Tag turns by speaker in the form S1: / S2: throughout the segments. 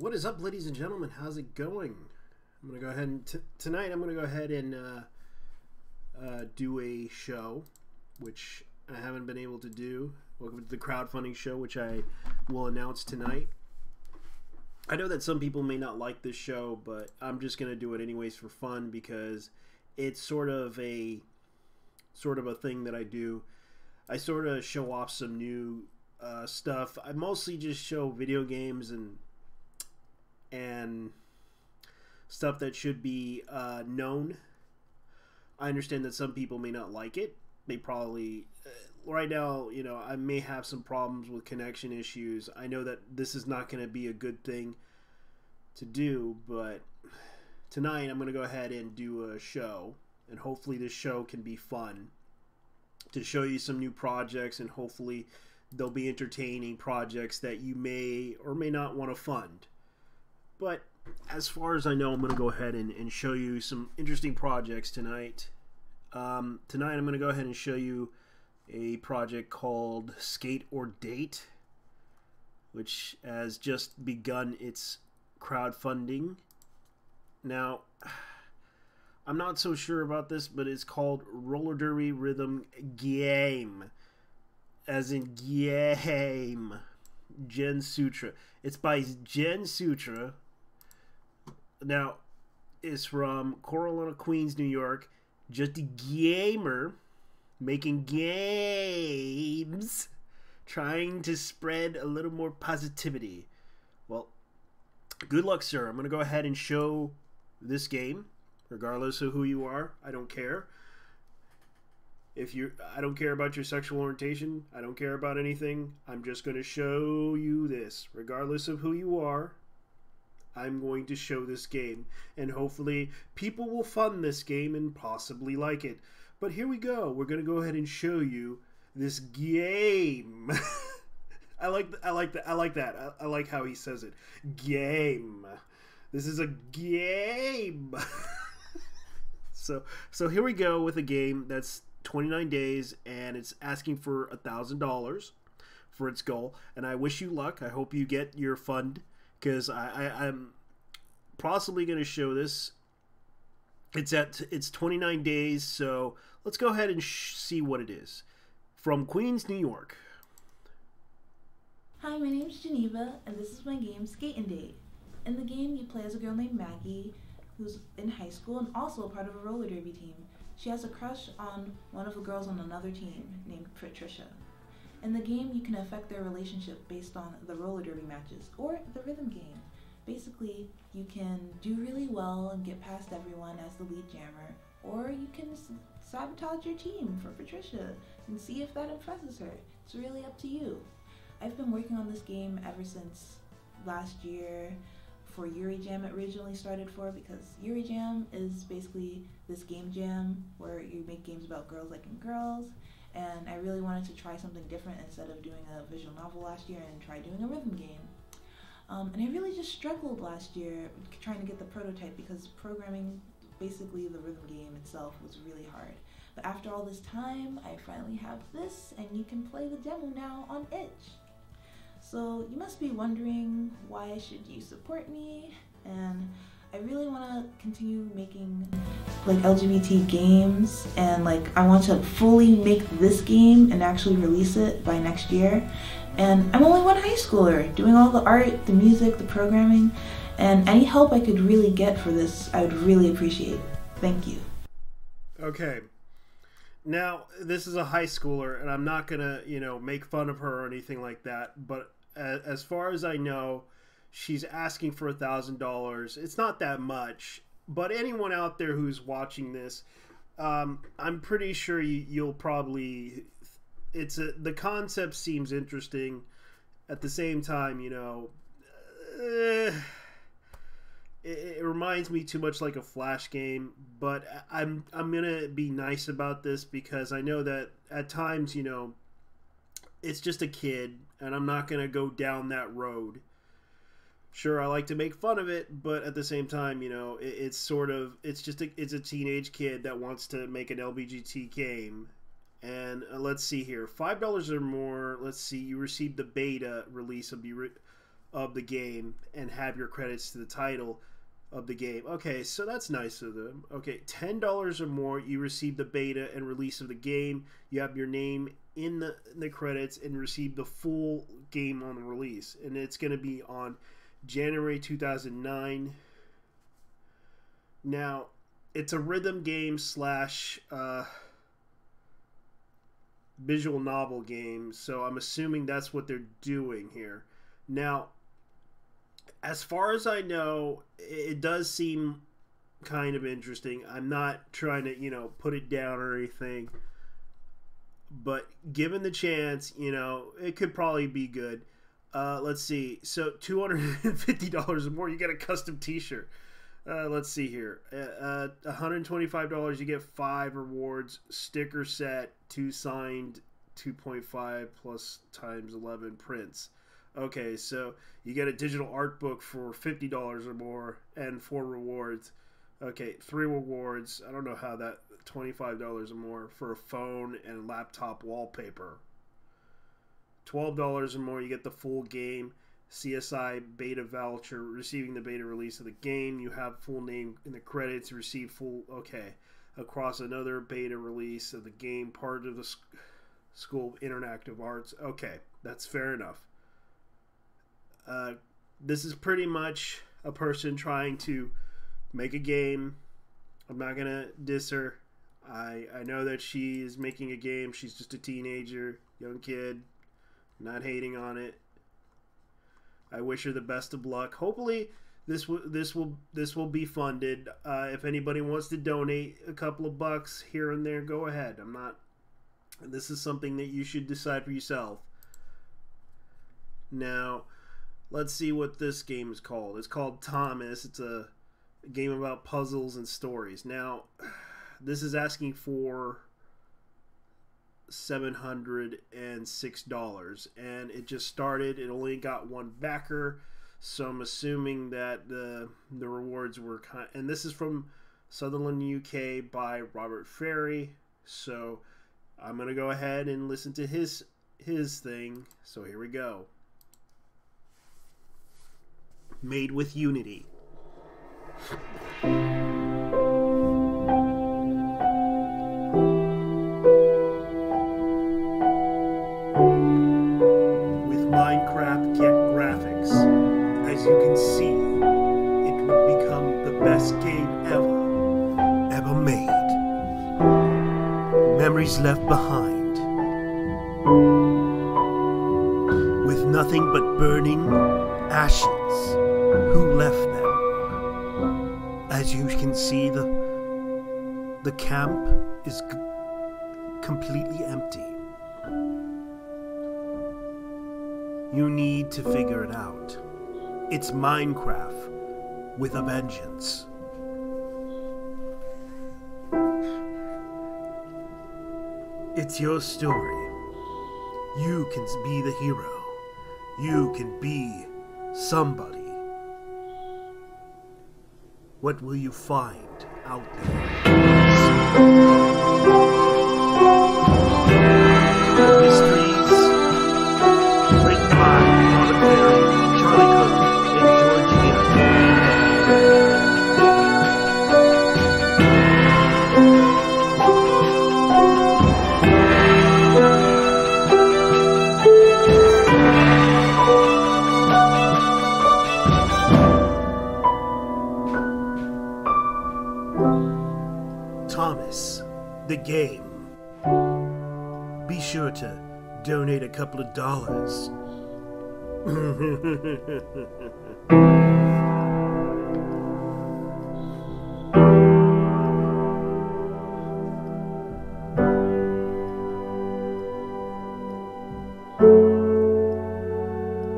S1: What is up, ladies and gentlemen? How's it going? I'm going to go ahead and tonight I'm going to go ahead and do a show, which I haven't been able to do. Welcome to the CrowdFunding Show, which I will announce tonight. I know that some people may not like this show, but I'm just going to do it anyways for fun because it's sort of a thing that I do. I sort of show off some new stuff. I mostly just show video games and stuff that should be known. I understand that some people may not like it. They probably right now, you know, I may have some problems with connection issues. I know that this is not going to be a good thing to do, but tonight I'm going to go ahead and do a show, and hopefully this show can be fun to show you some new projects, and hopefully they'll be entertaining projects that you may or may not want to fund. But as far as I know, I'm going to go ahead and show you some interesting projects tonight. Tonight I'm going to go ahead and show you a project called Skate or Date, which has just begun its crowdfunding. Now, I'm not so sure about this, but it's called Roller Derby Rhythm Game, as in game. Jen Sutra. It's by Jen Sutra. Now, it's from Corona, Queens, New York. Just a gamer making games, trying to spread a little more positivity. Well, good luck, sir. I'm going to go ahead and show this game, regardless of who you are. I don't care. I don't care about your sexual orientation. I don't care about anything. I'm just going to show you this. Regardless of who you are, I'm going to show this game. And hopefully people will fund this game and possibly like it. But here we go. We're going to go ahead and show you this game. I like that. I like how he says it. Game. This is a game. So here we go with a game that's 29 days, and it's asking for $1,000 for its goal. And I wish you luck. I hope you get your fund, because I'm possibly going to show this. It's 29 days, so let's go ahead and see what it is. From Queens, New York.
S2: Hi, my name is Geneva, and this is my game Skate and Date. In the game, you play as a girl named Maggie, who's in high school and also a part of a roller derby team. She has a crush on one of the girls on another team named Patricia. In the game, you can affect their relationship based on the roller derby matches or the rhythm game. Basically, you can do really well and get past everyone as the lead jammer, or you can sabotage your team for Patricia and see if that impresses her. It's really up to you. I've been working on this game ever since last year. For Yuri Jam it originally started for, because Yuri Jam is basically this game jam where you make games about girls liking girls, and I really wanted to try something different instead of doing a visual novel last year and try doing a rhythm game. And I really just struggled last year trying to get the prototype, because programming basically the rhythm game itself was really hard. But after all this time, I finally have this, and you can play the demo now on itch. So you must be wondering, why should you support me? And I really want to continue making like LGBT games, and like I want to fully make this game and actually release it by next year. And I'm only one high schooler doing all the art, the music, the programming, and any help I could really get for this, I would really appreciate. Thank you.
S1: Okay. Now, this is a high schooler, and I'm not going to, make fun of her or anything like that, but as far as I know, she's asking for $1,000. It's not that much, but anyone out there who's watching this, I'm pretty sure you'll probably... the concept seems interesting. At the same time, it reminds me too much like a Flash game, but I'm gonna be nice about this, because I know that at times, it's just a kid, and I'm not gonna go down that road. Sure, I like to make fun of it, but at the same time, it's a teenage kid that wants to make an LBGT game. And let's see here, $5 or more. Let's see, you received the beta release of the game and have your credits to the title of the game. Okay, so that's nice of them. Okay, $10 or more, you receive the beta and release of the game. You have your name in the credits and receive the full game on the release. And it's going to be on January 2009. Now, it's a rhythm game slash visual novel game, so I'm assuming that's what they're doing here. Now, as far as I know, it does seem kind of interesting. I'm not trying to, put it down or anything. But given the chance, it could probably be good. Let's see. So $250 or more, you get a custom t-shirt. Let's see here. $125, you get 5 rewards. Sticker set, 2 signed, 2.5 plus times 11 prints. Okay, so you get a digital art book for $50 or more and 4 rewards. Okay, 3 rewards. I don't know how that $25 or more for a phone and laptop wallpaper. $12 or more, you get the full game. CSI beta voucher, receiving the beta release of the game. You have full name in the credits, receive full, okay, across another beta release of the game, part of the School of Interactive Arts. Okay, that's fair enough. This is pretty much a person trying to make a game. I'm not going to diss her. I know that she is making a game. She's just a teenager, young kid. Not hating on it. I wish her the best of luck. Hopefully, this will be funded. If anybody wants to donate a couple of bucks here and there, go ahead. I'm not. This is something that you should decide for yourself. Now, let's see what this game is called. It's called Thomas. It's a game about puzzles and stories. Now, this is asking for $706, and it just started. It only got 1 backer, so I'm assuming that the rewards were and this is from Sutherland, UK by Robert Ferry. So I'm gonna go ahead and listen to his thing. So here we go. Made with Unity. As you can see, it would become the best game ever made. Memories left behind, with nothing but burning ashes. Who left them? As you can see, the camp is completely empty. You need to figure it out. It's Minecraft with a vengeance. It's your story. You can be the hero. You can be somebody. What will you find out there? Mysteries written by Robert Ferry, Charlie Cook, and Georgia. Thomas, the game. Be sure to donate a couple of dollars.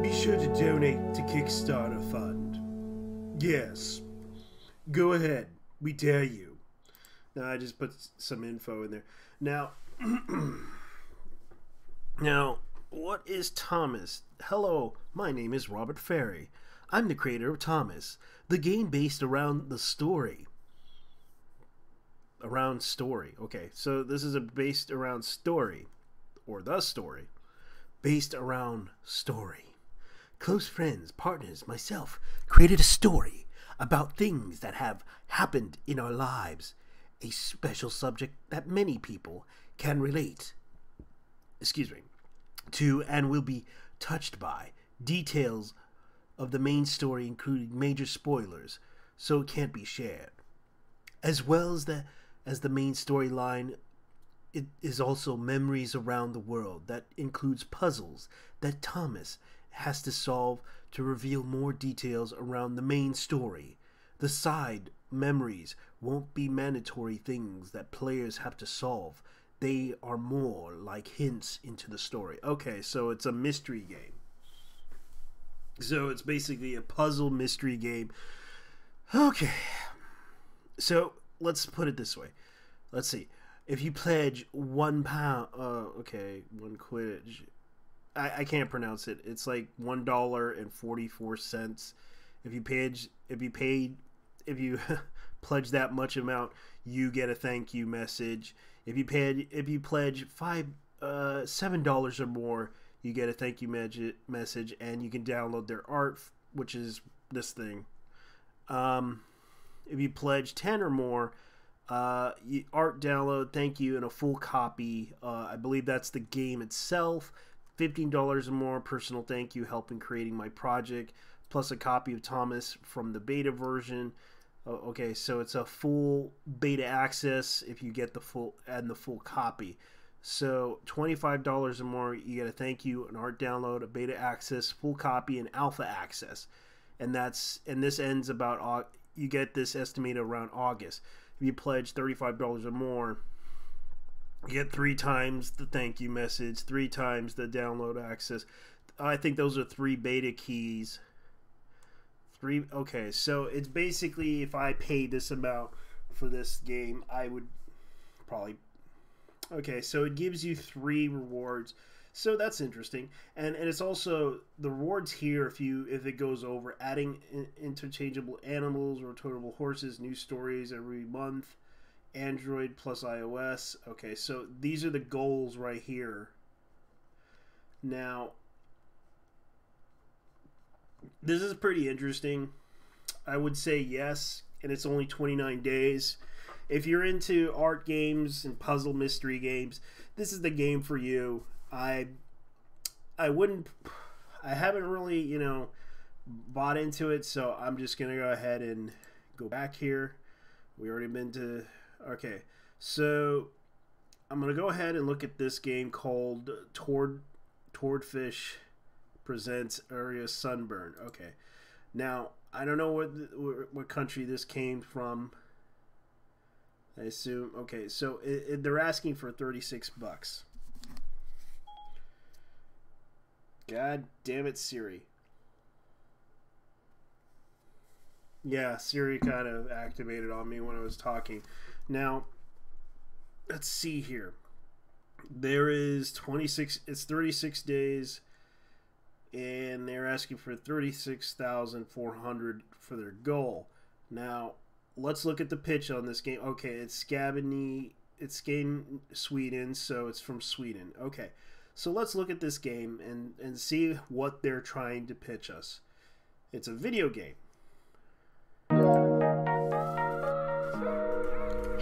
S1: Be sure to donate to Kickstarter Fund. Yes. Go ahead. We dare you. Now, I just put some info in there. Now, what is Thomas? Hello, my name is Robert Ferry. I'm the creator of Thomas, the game based around the story. Around story. Okay, so this is based around story, or the story. Based around story. close friends, partners, myself, created a story about things that have happened in our lives. A special subject that many people can relate to and will be touched by. Details of the main story, including major spoilers, so it can't be shared. As well as the main storyline, it is also memories around the world that includes puzzles that Thomas has to solve to reveal more details around the main story. The side memories won't be mandatory things that players have to solve. They are more like hints into the story. Okay, so it's a mystery game. So it's basically a puzzle mystery game. Okay. So let's put it this way. Let's see. If you pledge £1, one Quidditch. I can't pronounce it. It's like $1.44. If you pledge that much amount, you get a thank you message. If you pledge $7 or more, you get a thank you message, and you can download their art, which is this thing. If you pledge 10 or more, art download, thank you, and a full copy. I believe that's the game itself. $15 or more, personal thank you, helping creating my project, plus a copy of Thomas from the beta version. Okay, so it's a full beta access if you get the full copy. So $25 or more, you get a thank you, an art download, a beta access, full copy, and alpha access. And this ends about, you get this estimated around August. If you pledge $35 or more, you get 3 times the thank you message, 3 times the download access. I think those are 3 beta keys. Okay, so it's basically, if I pay this amount for this game, I would probably... Okay, so it gives you 3 rewards. So that's interesting. And it's also, the rewards here, if it goes over, adding interchangeable animals, rototable horses, new stories every month, Android plus iOS. Okay, so these are the goals right here. Now, this is pretty interesting. I would say yes, and it's only 29 days. If you're into art games and puzzle mystery games, this is the game for you. I haven't really, bought into it, so I'm just going to go ahead and go back here. We already been to... Okay, so I'm going to go ahead and look at this game called Twordfish Presents Area Sunburn. Okay, now I don't know what country this came from. I assume. Okay, so they're asking for $36. God damn it, Siri. Yeah, Siri kind of activated on me when I was talking. Now, let's see here. There is 36 days, and they're asking for 36,400 for their goal. Now, let's look at the pitch on this game. Okay, it's game Sweden, so it's from Sweden. Okay, so let's look at this game and see what they're trying to pitch us. It's a video game.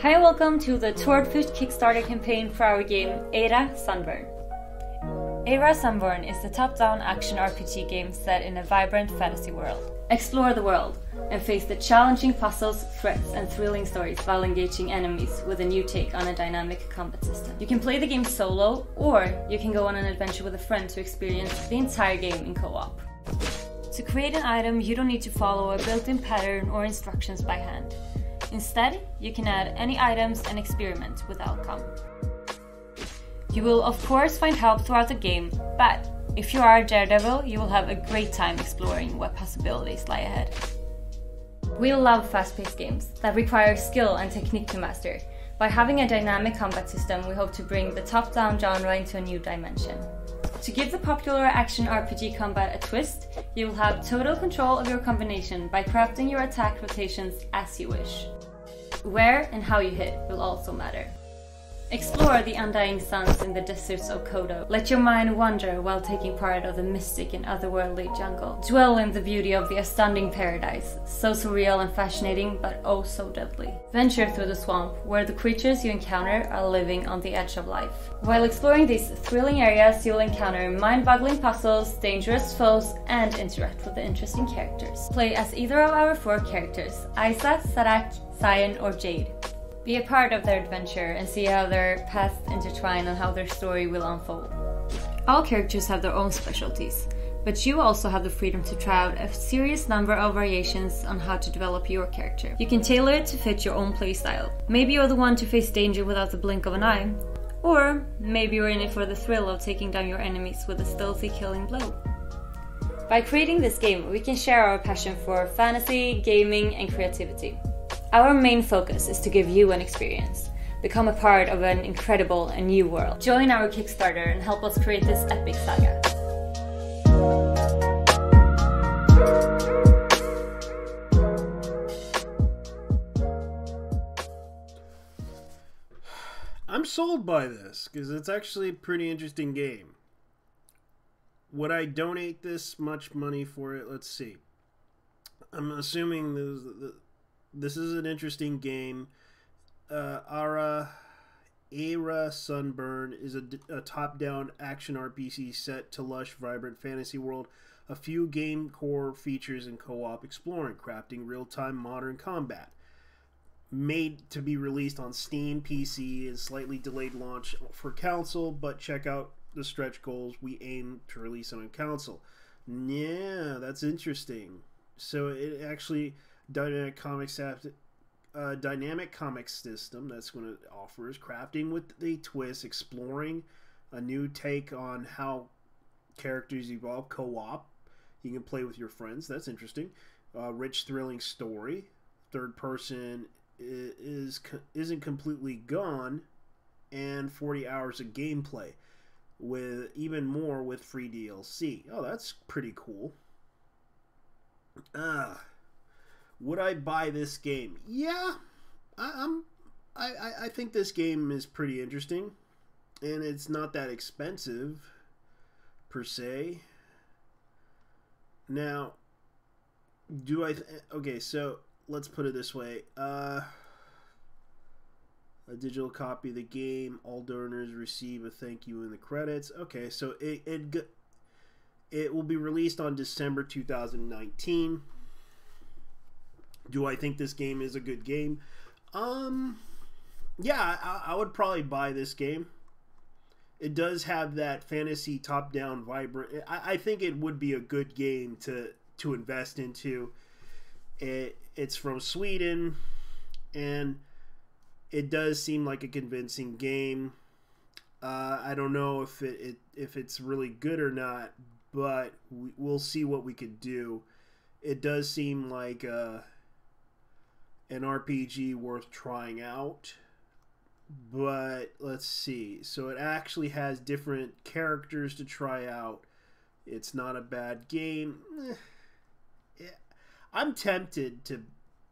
S3: Hi, welcome to the Swordfish Kickstarter campaign for our game Era Sunburn. Era Sunburn is a top-down action RPG game set in a vibrant fantasy world. Explore the world and face the challenging puzzles, threats, and thrilling stories while engaging enemies with a new take on a dynamic combat system. You can play the game solo, or you can go on an adventure with a friend to experience the entire game in co-op. To create an item, you don't need to follow a built-in pattern or instructions by hand. Instead, you can add any items and experiment with outcome. You will of course find help throughout the game, but if you are a daredevil, you will have a great time exploring what possibilities lie ahead. We love fast-paced games that require skill and technique to master. By having a dynamic combat system, we hope to bring the top-down genre into a new dimension. To give the popular action RPG combat a twist, you will have total control of your combination by crafting your attack rotations as you wish. Where and how you hit will also matter. Explore the undying suns in the deserts of Kodo. Let your mind wander while taking part of the mystic and otherworldly jungle. Dwell in the beauty of the astounding paradise, so surreal and fascinating, but oh so deadly. Venture through the swamp, where the creatures you encounter are living on the edge of life. While exploring these thrilling areas, you'll encounter mind-boggling puzzles, dangerous foes, and interact with the interesting characters. Play as either of our 4 characters, Isa, Sarak, Cyan, or Jade. Be a part of their adventure and see how their paths intertwine and how their story will unfold. All characters have their own specialties, but you also have the freedom to try out a serious number of variations on how to develop your character. You can tailor it to fit your own playstyle. Maybe you're the one to face danger without the blink of an eye, or maybe you're in it for the thrill of taking down your enemies with a stealthy killing blow. By creating this game, we can share our passion for fantasy, gaming, and creativity. Our main focus is to give you an experience. Become a part of an incredible and new world. Join our Kickstarter and help us create this epic saga.
S1: I'm sold by this because it's actually a pretty interesting game. Would I donate this much money for it? Let's see. I'm assuming this is an interesting game. Era Sunburn is a top-down action RPG set to lush, vibrant fantasy world. A few game core features in co-op, exploring, crafting, real-time modern combat. Made to be released on Steam, PC, and slightly delayed launch for console, but check out the stretch goals we aim to release on console. Yeah, that's interesting. So it actually dynamic comics system that's going to offer is crafting with a twist, exploring a new take on how characters evolve, co-op. You can play with your friends. That's interesting. Rich, thrilling story. Third person isn't completely gone, and 40 hours of gameplay with even more with free DLC. Oh, that's pretty cool. Would I buy this game? Yeah, I think this game is pretty interesting, and it's not that expensive per se. Now, okay, so let's put it this way. A digital copy of the game. All donors receive a thank you in the credits. Okay, so it will be released on December 2019. Do I think this game is a good game? Yeah, I would probably buy this game. It does have that fantasy top-down vibrant. I think it would be a good game to invest into. It's from Sweden, and it does seem like a convincing game. I don't know if it's really good or not, but we'll see what we could do. It does seem like an RPG worth trying out, but let's see. So it actually has different characters to try out. It's not a bad game. I'm tempted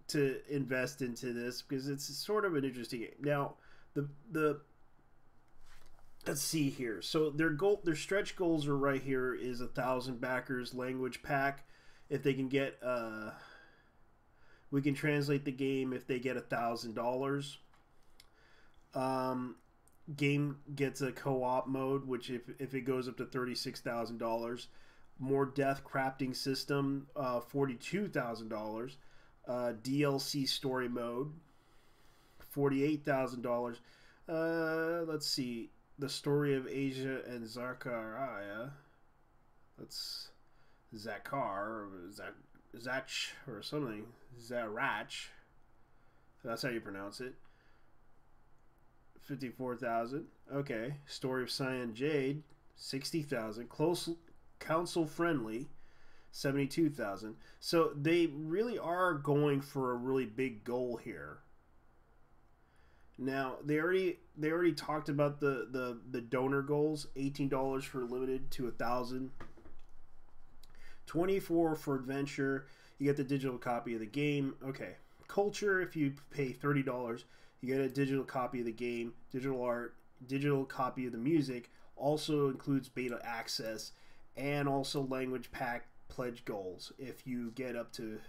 S1: to invest into this because it's sort of an interesting game. Now, the let's see here. So their stretch goals are right here is 1,000 backers language pack. If they can get we can translate the game if they get $1,000. Game gets a co-op mode, which if it goes up to $36,000. More death crafting system, $42,000. DLC story mode, $48,000. Let's see, the story of Asia and Zachariah. That's Zakar or Zach or something. Zarach. That's how you pronounce it. 54,000. Okay. Story of Cyan Jade, 60,000. Close council friendly, 72,000. So they really are going for a really big goal here. Now they already talked about the donor goals. $18 for limited to 1,000. $24 for adventure. You get the digital copy of the game. Okay. Culture, if you pay $30, You get a digital copy of the game, digital art, digital copy of the music. Also includes beta access and also language pack pledge goals if you get up to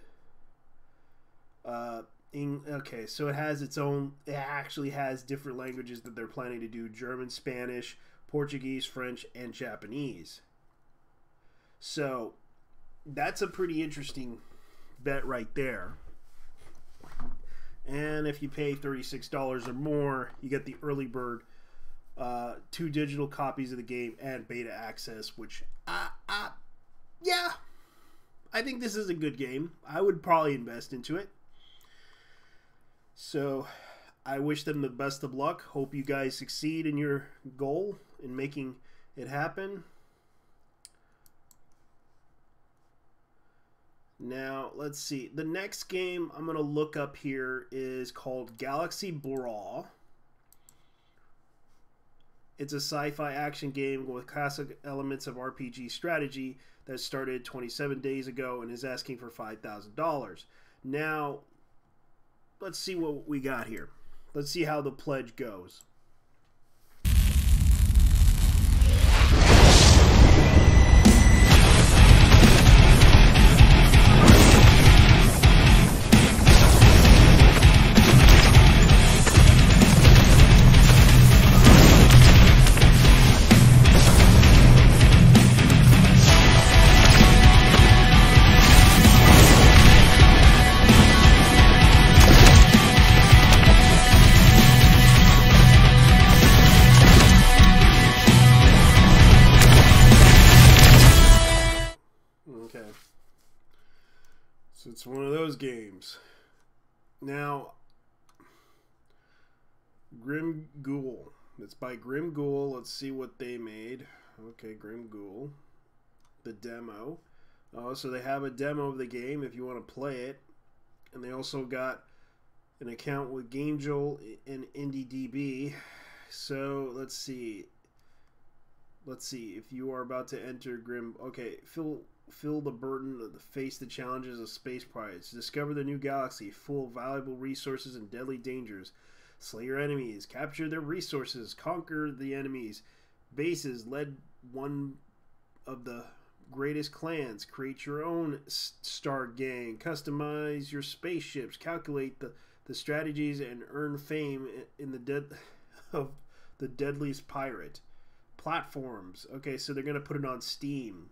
S1: okay, so it has its own, it actually has different languages that they're planning to do: German, Spanish, Portuguese, French, and Japanese. So that's a pretty interesting bet right there. And if you pay $36 or more, you get the early bird 2 digital copies of the game and beta access, which yeah, I think this is a good game. I would probably invest into it. So I wish them the best of luck. Hope you guys succeed in your goal in making it happen. Now, let's see. The next game I'm going to look up here is called Galaxy Brawl. It's a sci-fi action game with classic elements of RPG strategy that started 27 days ago and is asking for $5,000. Now, let's see what we got here. Let's see how the pledge goes. So it's one of those games. Now, Grim Ghoul. It's by Grim Ghoul. Let's see what they made. Okay, Grim Ghoul. The demo. So they have a demo of the game if you want to play it. And they also got an account with GameJolt and IndieDB. So let's see. Let's see if you are about to enter Grim. Okay, feel the burden of face the challenges of space pirates. Discover the new galaxy full of valuable resources and deadly dangers. Slay your enemies, capture their resources, conquer the enemies' bases, lead one of the greatest clans, create your own star gang, customize your spaceships, calculate the strategies, and earn fame in of the deadliest pirate. Platforms. Okay, so they're going to put it on Steam.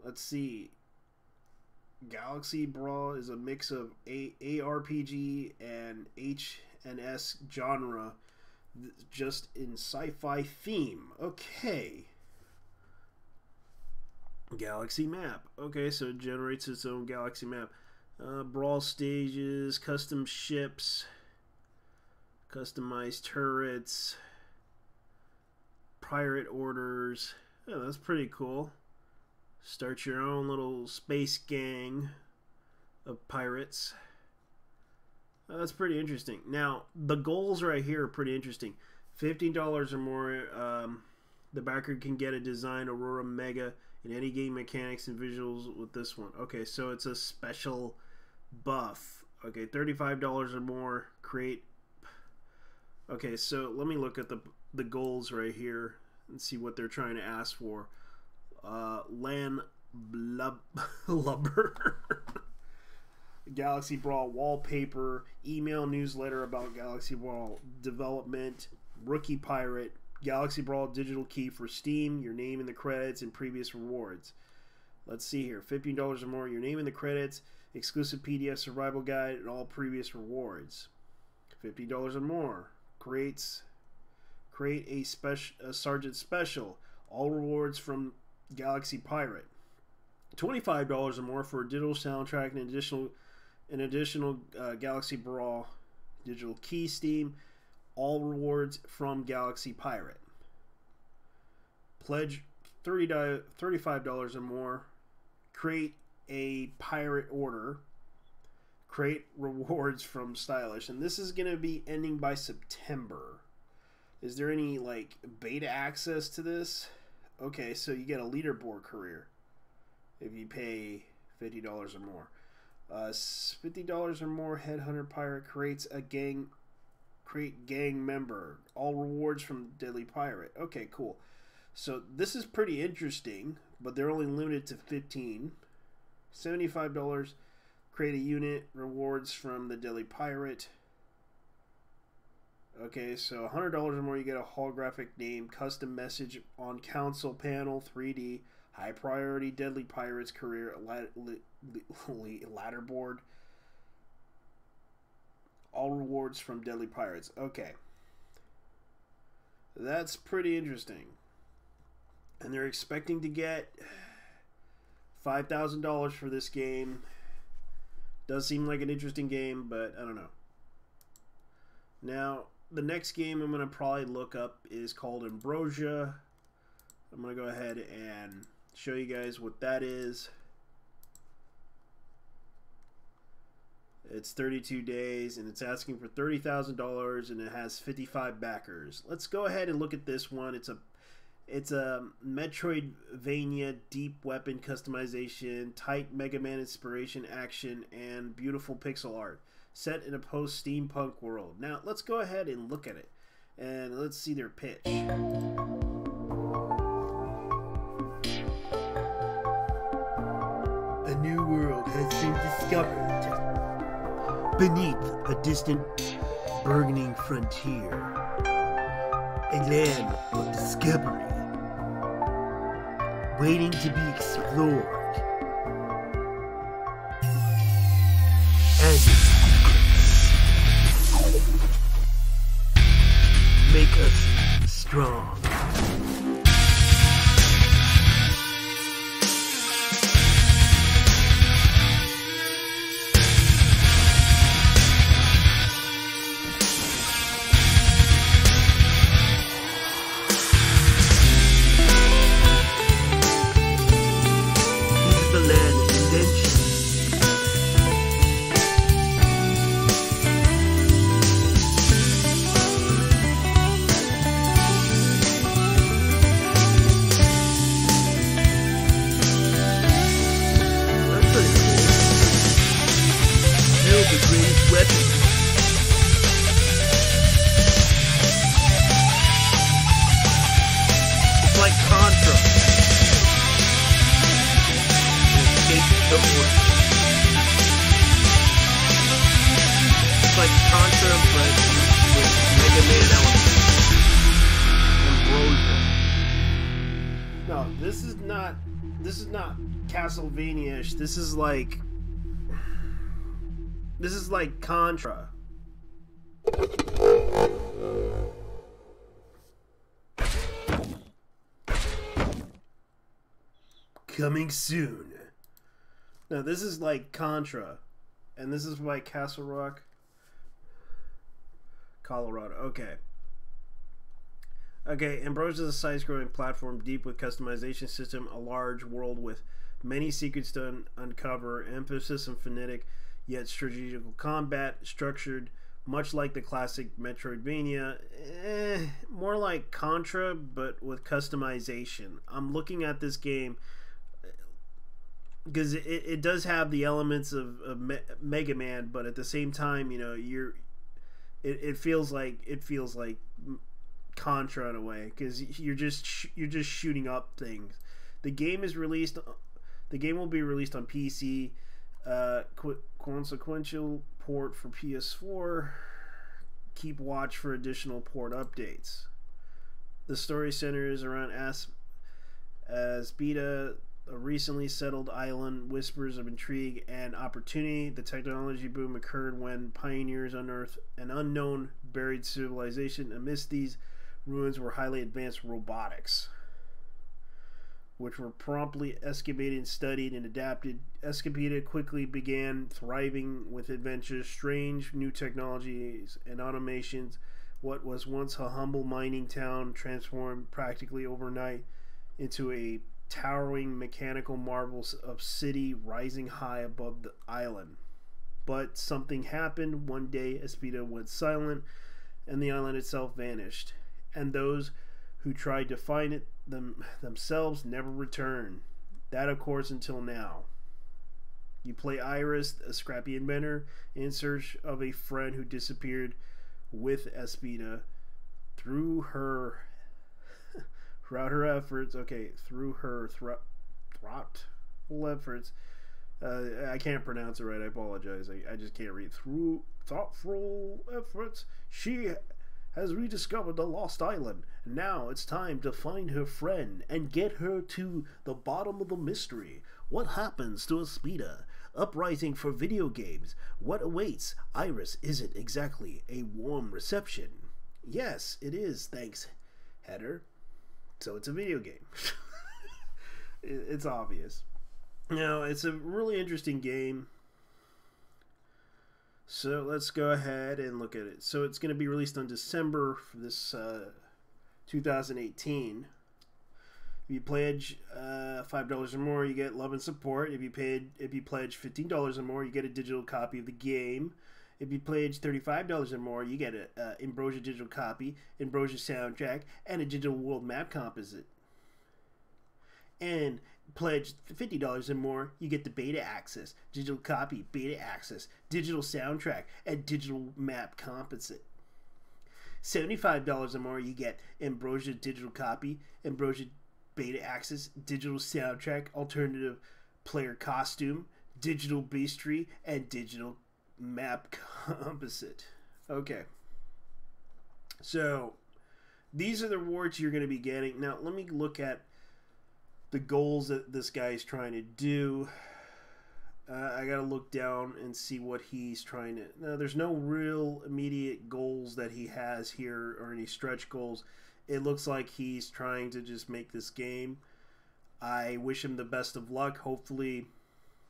S1: Let's see. Galaxy Brawl is a mix of ARPG and HNS genre, just in sci-fi theme. Okay. Galaxy map. Okay, so it generates its own galaxy map. Brawl stages, custom ships, customized turrets, pirate orders. Oh, that's pretty cool. Start your own little space gang of pirates. That's pretty interesting. Now, the goals right here are pretty interesting. $15 or more, the backer can get a design Aurora Mega in any game mechanics and visuals with this one. Okay, so it's a special buff. Okay, $35 or more, create. Okay, so let me look at the goals right here and see what they're trying to ask for. Land Lubber. Galaxy Brawl wallpaper, email newsletter about Galaxy Brawl development, rookie pirate, Galaxy Brawl digital key for Steam, your name in the credits, and previous rewards. Let's see here. $15 or more, your name in the credits, exclusive PDF survival guide, and all previous rewards. $50 or more, create a Sergeant Special, all rewards from Galaxy Pirate. $25 or more for a digital soundtrack and additional Galaxy Brawl digital key Steam, all rewards from Galaxy Pirate. Pledge $35 or more, create a pirate order, create rewards from Stylish, and this is going to be ending by September. Is there any like beta access to this? Okay, so you get a leaderboard career if you pay $50 or more. $50 or more, Headhunter Pirate creates a gang Create gang member. All rewards from Deadly Pirate. Okay, cool. So this is pretty interesting, but they're only limited to 15. $75. Create a unit. Rewards from the Deadly Pirate. Okay, so $100 or more, you get a holographic name, custom message on console panel, 3D, high priority, Deadly Pirates career, ladder board. All rewards from Deadly Pirates. Okay. That's pretty interesting. And they're expecting to get $5,000 for this game. Does seem like an interesting game, but I don't know. Now, the next game I'm going to probably look up is called Ambrosia. I'm going to go ahead and show you guys what that is. It's 32 days and it's asking for $30,000 and it has 55 backers. Let's go ahead and look at this one. It's a Metroidvania, deep weapon customization, tight Mega Man inspiration, action, and beautiful pixel art. Set in a post-steampunk world. Now, let's go ahead and look at it. And let's see their pitch. A new world has been discovered beneath a distant, burgeoning frontier. A land of discovery, waiting to be explored. And make us strong. This is the land of invention. The greatest weapon. It's like Contra. Escape the order. It's like Contra, but with Mega Man elements. Ambrosia. No, this is not Castlevania-ish. This is like Contra. Coming soon. Now this is like Contra. And this is by Castle Rock, Colorado. Okay, Ambrosia is a side-scrolling platform deep with customization system, a large world with many secrets to uncover, emphasis on phonetic yet strategical combat, structured much like the classic Metroidvania, more like Contra, but with customization. I'm looking at this game because it does have the elements of Mega Man, but at the same time, you know, it feels like Contra in a way, because you're just shooting up things. The game will be released on PC. Consequential port for PS4. Keep watch for additional port updates. The story centers around Aspida, a recently settled island, whispers of intrigue and opportunity. The technology boom occurred when pioneers unearthed an unknown buried civilization. Amidst these ruins were highly advanced robotics, which were promptly excavated, studied, and adapted. Escapida quickly began thriving with adventures, strange new technologies, and automations. What was once a humble mining town transformed practically overnight into a towering mechanical marvel of city rising high above the island. But something happened. One day, Espida went silent, and the island itself vanished. And those who tried to find it themselves never returned. That, of course, until now. You play Iris, a scrappy inventor, in search of a friend who disappeared with Espina through her throughout her efforts. Okay, through her thoughtful efforts. I can't pronounce it right. I apologize. I just can't read. Through thoughtful efforts, she has rediscovered the lost island. Now it's time to find her friend and get her to the bottom of the mystery. What happens to Espina? Uprising for video games. What awaits? Iris isn't exactly a warm reception. Yes, it is, thanks, Header. So it's a video game. It's obvious. Now, it's a really interesting game. So let's go ahead and look at it. So it's going to be released on December for this 2018. If you pledge $5 or more, you get love and support. If you pledge $15 or more, you get a digital copy of the game. If you pledge $35 or more, you get an Ambrosia digital copy, Ambrosia soundtrack, and a digital world map composite. And pledge $50 or more, you get the beta access, digital copy, beta access, digital soundtrack, and digital map composite. $75 or more, you get Ambrosia digital copy, Ambrosia beta access, digital soundtrack, alternative player costume, digital beastry, and digital map composite. Okay. So, these are the rewards you're going to be getting. Now, let me look at the goals that this guy is trying to do. I gotta look down and see what he's trying to... Now, there's no real immediate goals that he has here, or any stretch goals. It looks like he's trying to just make this game. I wish him the best of luck. Hopefully,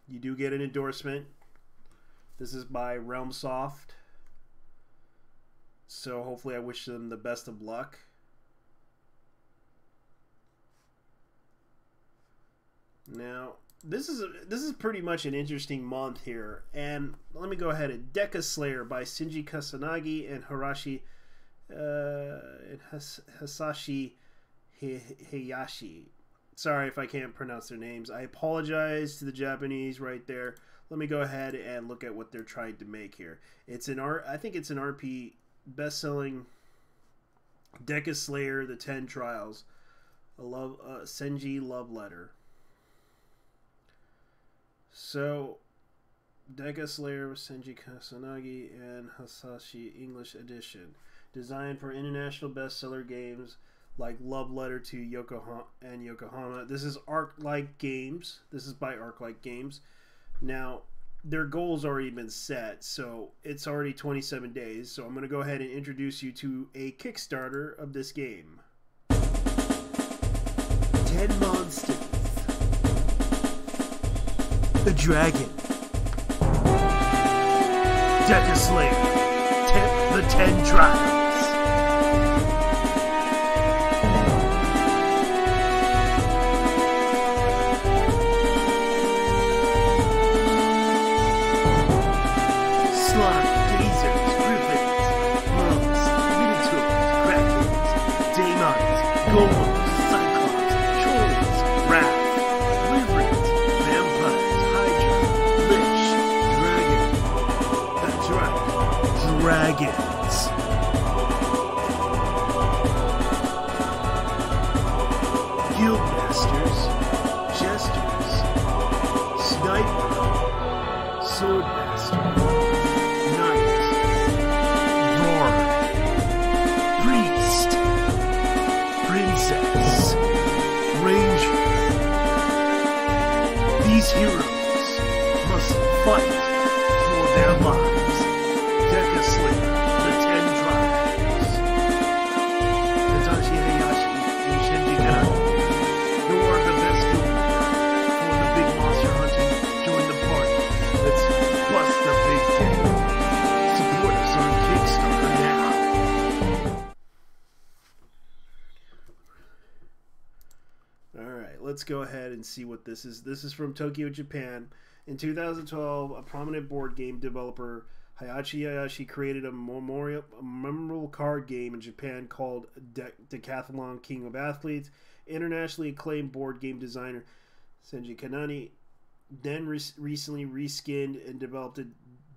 S1: you do get an endorsement. This is by RealmSoft. So, hopefully, I wish them the best of luck. Now, this is pretty much an interesting month here, and let me go ahead. Deca Slayer by Shinji Kusanagi and Hasashi Hayashi. Sorry if I can't pronounce their names. I apologize to the Japanese right there. Let me go ahead and look at what they're trying to make here. It's an I think it's an RP best-selling Deca Slayer: The 10 Trials. Senji love letter. So, Deca Slayer with Shinji Kusanagi and Hasashi English edition. Designed for international bestseller games like Love Letter to Yokohama. This is Arc-like Games. This is by Arc-like Games. Now, their goal's already been set, so it's already 27 days. So I'm going to go ahead and introduce you to a Kickstarter of this game. 10 monsters. The dragon. Deca Slayer. The 10 Trials. Slime, geysers, griffins, worms, minotaurs, krakens, daemons, golems, cyclops, trolls, wrath, wyverns, vampires, hydra, lich, dragon. That's right, dragons. Guildmasters, jesters, sniper, swordmaster, knight, bard, priest, princess, ranger. These heroes must fight for their lives. Deca Slayer, the 10 Trials. Hasashi Hayashi and Shinji Kusanagi. You are the best duel for the big monster hunting. Join the party. Let's bust the big day. Support us on Kickstarter now. Alright, let's go ahead and see what this is. This is from Tokyo, Japan. In 2012, a prominent board game developer, Hayashi Hayashi, created a memorable card game in Japan called Decathlon King of Athletes. Internationally acclaimed board game designer Senji Kanani then recently reskinned and developed a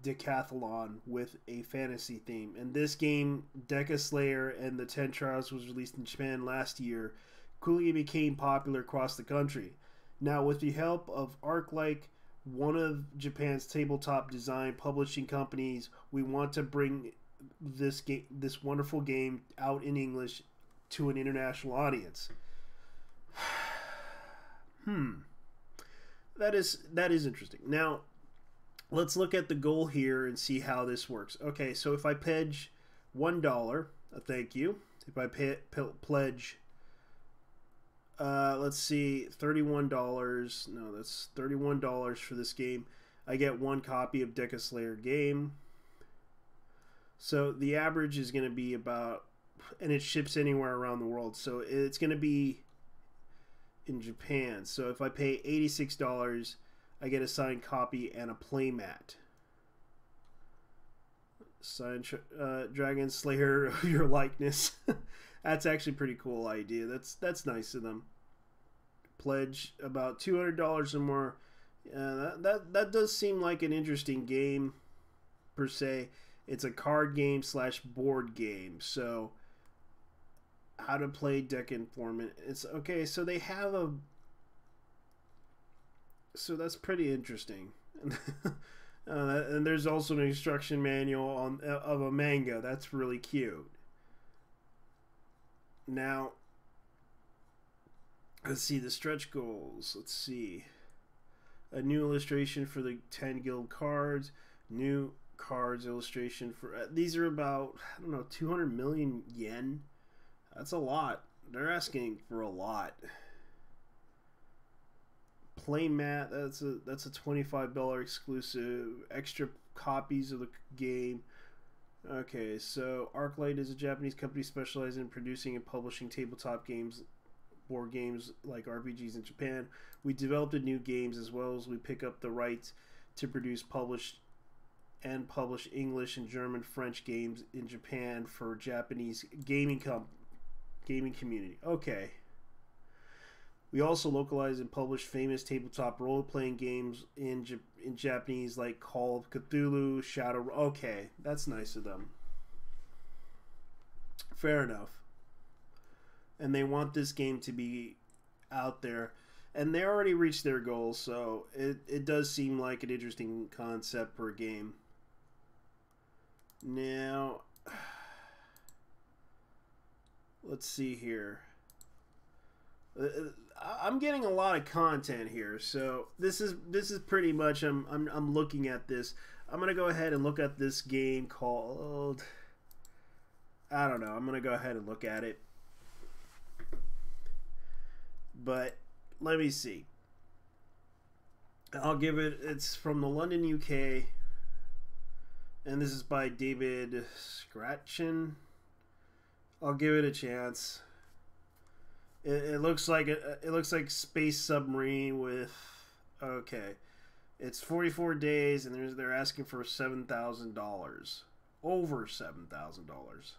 S1: decathlon with a fantasy theme. And this game, Deca Slayer and the 10 Trials, was released in Japan last year, quickly became popular across the country. Now, with the help of ArcLight, one of Japan's tabletop design publishing companies, we want to bring this wonderful game out in English to an international audience. That is interesting. Now, let's look at the goal here and see how this works. Okay, so if I pledge $1, thank you. If I pledge, let's see, $31. No, that's $31 for this game. I get one copy of Deca Slayer game. So the average is going to be about, and it ships anywhere around the world. So it's going to be in Japan. So if I pay $86, I get a signed copy and a playmat. Sign Dragon Slayer your likeness. That's actually a pretty cool idea. That's nice of them. Pledge about $200 or more. That does seem like an interesting game per se. It's a card game / board game. So how to play deck informant. It's okay. So they have a. So that's pretty interesting. And there's also an instruction manual of a manga. That's really cute. Now, let's see the stretch goals. Let's see. A new illustration for the 10 guild cards. New cards illustration for... these are about, I don't know, 200 million yen. That's a lot. They're asking for a lot. Playmat, that's a $25 exclusive. Extra copies of the game. Okay, so ArcLight is a Japanese company specializing in producing and publishing tabletop games, board games like RPGs in Japan. We developed new games as well as we pick up the rights to produce, publish English and German, French games in Japan for Japanese gaming community. Okay. We also localize and publish famous tabletop role-playing games in Japanese like Call of Cthulhu, Shadow... Okay, that's nice of them. Fair enough. And they want this game to be out there. And they already reached their goals, so it does seem like an interesting concept per game. Now, let's see here. I'm getting a lot of content here, so this is pretty much I'm looking at this. I'm gonna go ahead and look at this game called, I don't know. I'm gonna go ahead and look at it, but let me see. I'll give it. It's from the London, UK, and this is by David Scratchin. I'll give it a chance. It looks like Space Submarine with, okay, it's 44 days and they're asking for $7,000, over $7,000.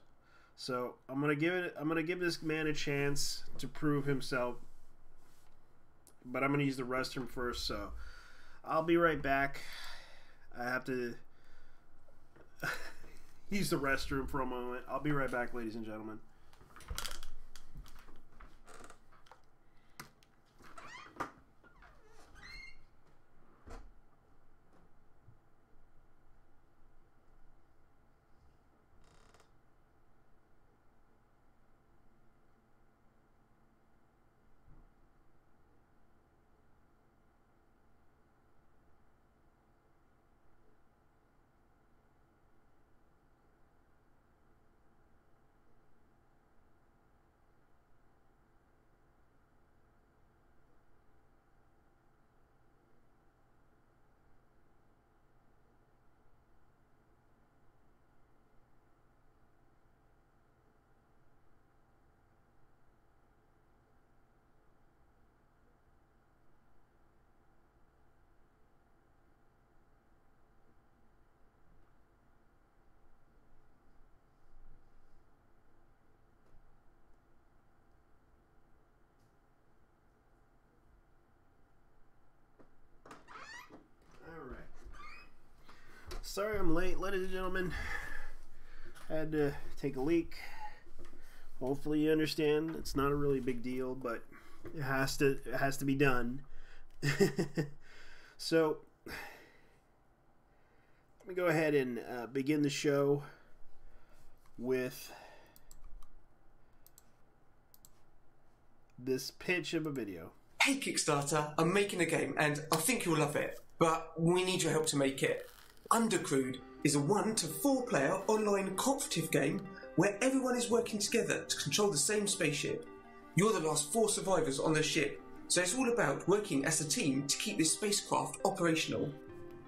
S1: So I'm gonna give this man a chance to prove himself, but I'm gonna use the restroom first. So I'll be right back. I have to use the restroom for a moment. I'll be right back, ladies and gentlemen. Sorry I'm late, ladies and gentlemen. Had to take a leak. Hopefully you understand. It's not a really big deal, but it has to be done. So let me go ahead and begin the show with this pitch of a video.
S4: Hey Kickstarter, I'm making a game and I think you'll love it, but we need your help to make it. Undercrewed is a 1 to 4 player online cooperative game where everyone is working together to control the same spaceship. You're the last 4 survivors on the ship, so it's all about working as a team to keep this spacecraft operational.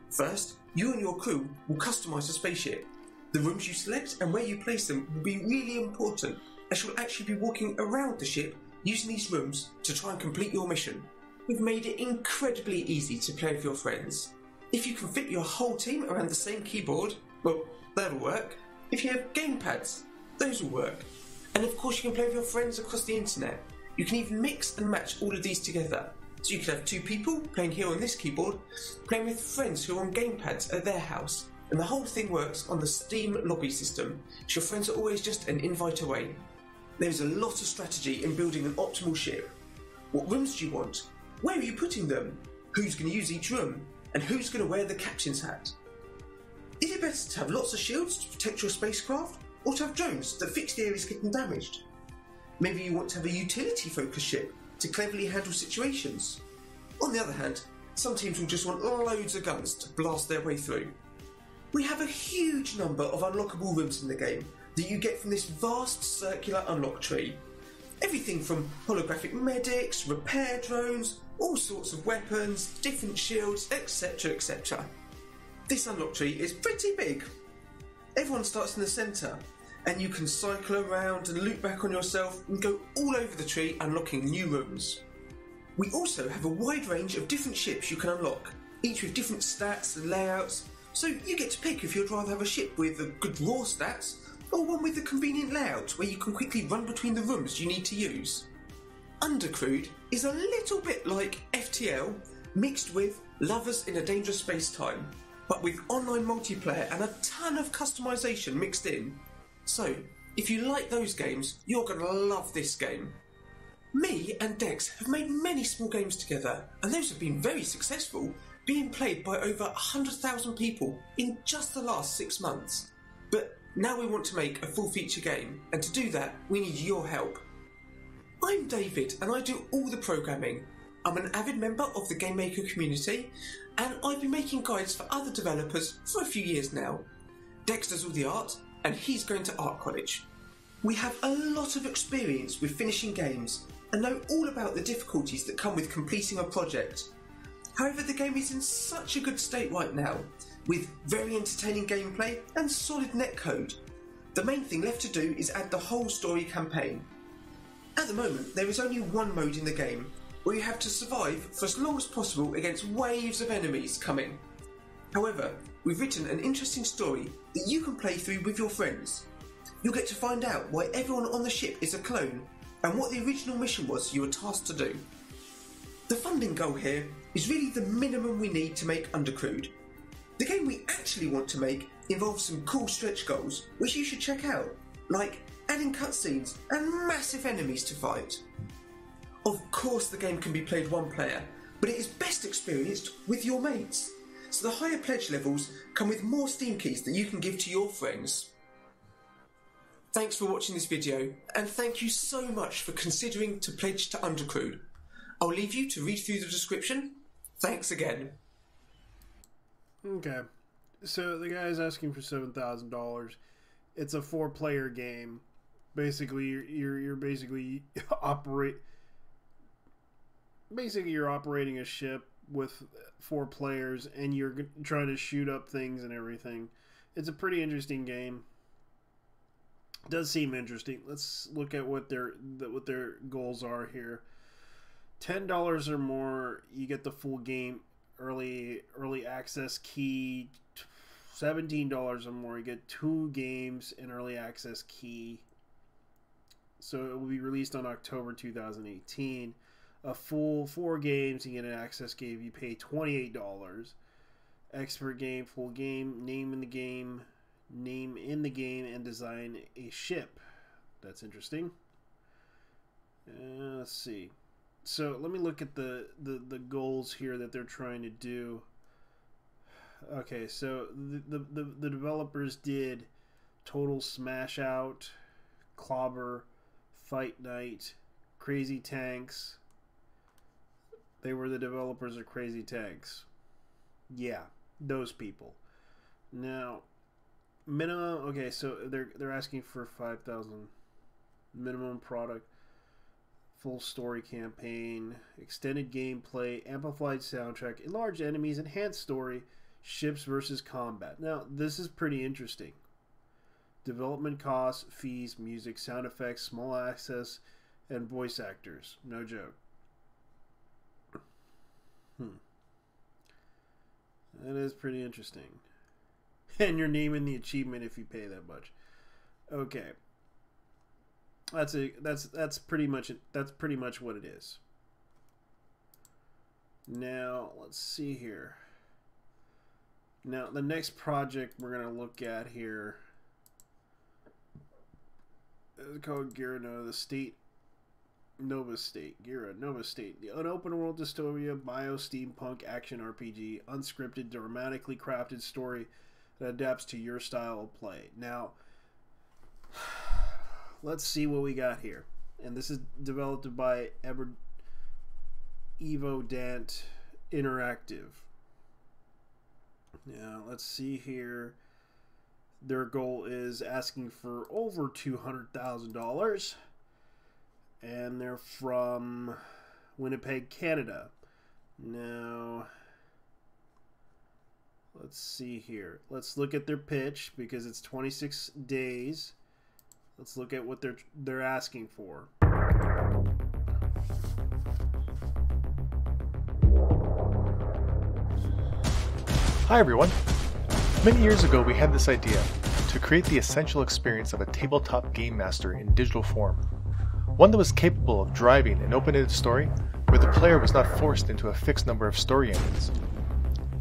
S4: First, you and your crew will customise the spaceship. The rooms you select and where you place them will be really important, as you'll actually be walking around the ship using these rooms to try and complete your mission. We've made it incredibly easy to play with your friends. If you can fit your whole team around the same keyboard, well, that'll work. If you have gamepads, those will work. And of course you can play with your friends across the internet. You can even mix and match all of these together. So you could have 2 people playing here on this keyboard, playing with friends who are on gamepads at their house. And the whole thing works on the Steam lobby system, so your friends are always just an invite away. There's a lot of strategy in building an optimal ship. What rooms do you want? Where are you putting them? Who's going to use each room? And who's going to wear the captain's hat? Is it better to have lots of shields to protect your spacecraft, or to have drones that fix the areas getting damaged? Maybe you want to have a utility-focused ship to cleverly handle situations. On the other hand, some teams will just want loads of guns to blast their way through. We have a huge number of unlockable rooms in the game that you get from this vast circular unlock tree. Everything from holographic medics, repair drones, all sorts of weapons, different shields, etc, etc. This unlock tree is pretty big. Everyone starts in the centre, and you can cycle around and loop back on yourself and go all over the tree unlocking new rooms. We also have a wide range of different ships you can unlock, each with different stats and layouts, so you get to pick if you'd rather have a ship with the good raw stats or one with the convenient layout where you can quickly run between the rooms you need to use. Undercrewed is a little bit like FTL mixed with Lovers in a Dangerous Space-Time, but with online multiplayer and a ton of customisation mixed in. So, if you like those games, you're going to love this game. Me and Dex have made many small games together, and those have been very successful, being played by over 100,000 people in just the last 6 months. But now we want to make a full feature game, and to do that, we need your help. I'm David, and I do all the programming. I'm an avid member of the Game Maker community, and I've been making guides for other developers for a few years now. Dex does all the art, and he's going to art college. We have a lot of experience with finishing games, and know all about the difficulties that come with completing a project. However, the game is in such a good state right now, with very entertaining gameplay and solid netcode. The main thing left to do is add the whole story campaign. At the moment, there is only one mode in the game, where you have to survive for as long as possible against waves of enemies coming. However, we've written an interesting story that you can play through with your friends. You'll get to find out why everyone on the ship is a clone, and what the original mission was you were tasked to do. The funding goal here is really the minimum we need to make Undercrewed. The game we actually want to make involves some cool stretch goals, which you should check out, like adding cutscenes and massive enemies to fight. Of course the game can be played one player, but it is best experienced with your mates. So the higher pledge levels come with more Steam keys that you can give to your friends. Thanks for watching this video, and thank you so much for considering to pledge to Undercrewed. I'll leave you to read through the description. Thanks again.
S1: Okay, so the guy's asking for $7,000. It's a 4-player game. Basically, you're basically you're operating a ship with 4 players, and you're trying to shoot up things and everything. It's a pretty interesting game. It does seem interesting. Let's look at what their goals are here. $10 or more, you get the full game early access key. $17 or more, you get 2 games in early access key. So it will be released on October 2018. A full 4 games, you get an access key. You pay $28. Expert game, full game, name in the game, and design a ship. That's interesting. Let's see. So let me look at the goals here that they're trying to do. Okay, so the developers did Total Smash Out, Clobber, Fight Night, Crazy Tanks. They were the developers of Crazy Tanks. Yeah, those people. Now, minimum. Okay, so they're asking for 5,000 minimum product, full story campaign, extended gameplay, amplified soundtrack, enlarged enemies, enhanced story, ships versus combat. Now, this is pretty interesting. Development costs, fees, music, sound effects, small access, and voice actors. No joke. That is pretty interesting. And you're naming the achievement if you pay that much. Okay. That's pretty much what it is. Now, let's see here. Now, the next project we're going to look at here is called Gira Nova State. Gira Nova State. An open world dystopia, bio-steampunk action RPG, unscripted, dramatically crafted story that adapts to your style of play. Now, let's see what we got here. And this is developed by Evo Dant Interactive. Now, let's see here. Their goal is asking for over $200,000. And they're from Winnipeg, Canada. Now, let's see here. Let's look at their pitch because it's 26 days. Let's look at what they're asking for.
S5: Hi everyone. Many years ago we had this idea to create the essential experience of a tabletop game master in digital form. One that was capable of driving an open-ended story where the player was not forced into a fixed number of story endings.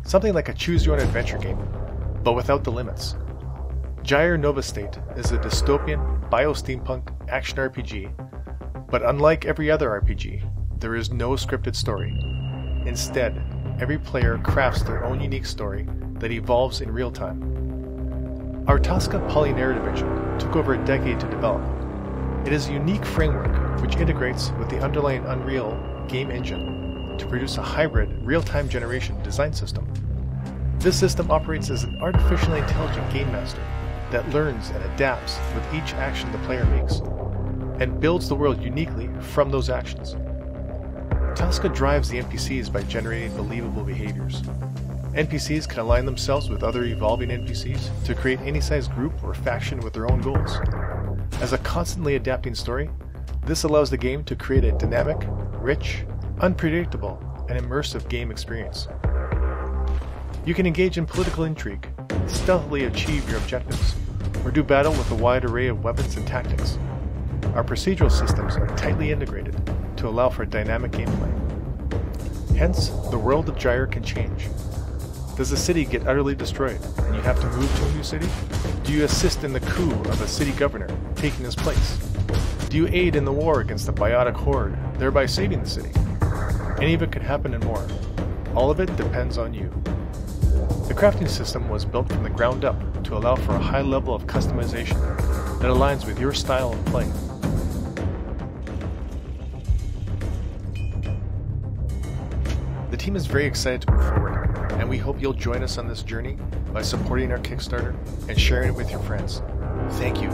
S5: Something like a choose-your-own-adventure game, but without the limits. Gira Nova State is a dystopian, bio-steampunk action RPG, but unlike every other RPG, there is no scripted story. Instead, every player crafts their own unique story that evolves in real time. Our Tosca polynarrative engine took over a decade to develop. It is a unique framework which integrates with the underlying Unreal game engine to produce a hybrid real-time generation design system. This system operates as an artificially intelligent game master that learns and adapts with each action the player makes, and builds the world uniquely from those actions. Tosca drives the NPCs by generating believable behaviors. NPCs can align themselves with other evolving NPCs to create any size group or faction with their own goals. As a constantly adapting story, this allows the game to create a dynamic, rich, unpredictable, and immersive game experience. You can engage in political intrigue, stealthily achieve your objectives, or do battle with a wide array of weapons and tactics. Our procedural systems are tightly integrated to allow for dynamic gameplay. Hence, the world of Gira can change. Does a city get utterly destroyed and you have to move to a new city? Do you assist in the coup of a city governor, taking his place? Do you aid in the war against the biotic horde, thereby saving the city? Any of it could happen and more. All of it depends on you. The crafting system was built from the ground up to allow for a high level of customization that aligns with your style of play. The team is very excited to move forward, and we hope you'll join us on this journey by supporting our Kickstarter and sharing it with your friends. Thank you.